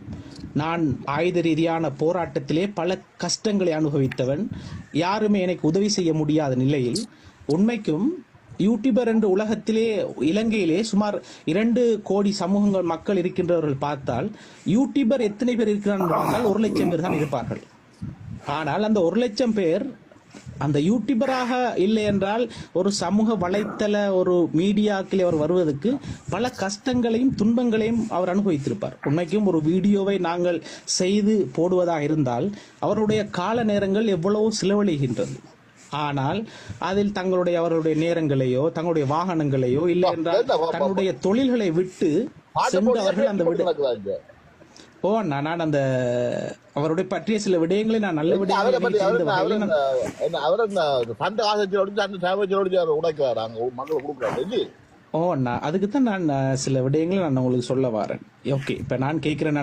நான் ஆயுத ரீதியான போராட்டத்திலே பல கஷ்டங்களை அனுபவித்தவன். யாருமே எனக்கு உதவி செய்ய முடியாத நிலையில் உண்மைக்கும் யூடியூபர் என்ற உலகத்திலே இலங்கையிலே சுமார் 2 கோடி சமூகங்கள் மக்கள் இருக்கின்றவர்கள் பார்த்தால் யூடியூபர் எத்தனை பேர் இருக்கிறார்கள்? 1 லட்சம் பேர் தான் இருப்பார்கள். ஆனால் அந்த 1 லட்சம் பேர் அந்த யூடியூபராக இல்லை என்றால் ஒரு சமூக வலைத்தள ஒரு மீடியாக்களே அவர் வருவதற்கு பல கஷ்டங்களையும் துன்பங்களையும் அவர் அனுபவித்திருப்பார். உண்மைக்கும் ஒரு வீடியோவை நாங்கள் செய்து போடுவதாக இருந்தால் அவருடைய கால நேரங்கள் எவ்வளவோ செலவழிகின்றது. ஆனால் அதில் அவருடைய நேரங்களையோ தங்களுடைய வாகனங்களையோ இல்லை என்றால் தன்னுடைய தொழில்களை விட்டு சென்றவர்கள் அந்த நான் அந்த அவருடைய பற்றிய சில விடயங்களை நான் நல்ல அதுக்குத்தான் நான் சில விடயங்களை நான் உங்களுக்கு சொல்ல வரேன். ஓகே, இப்ப நான் கேட்கிறேன்.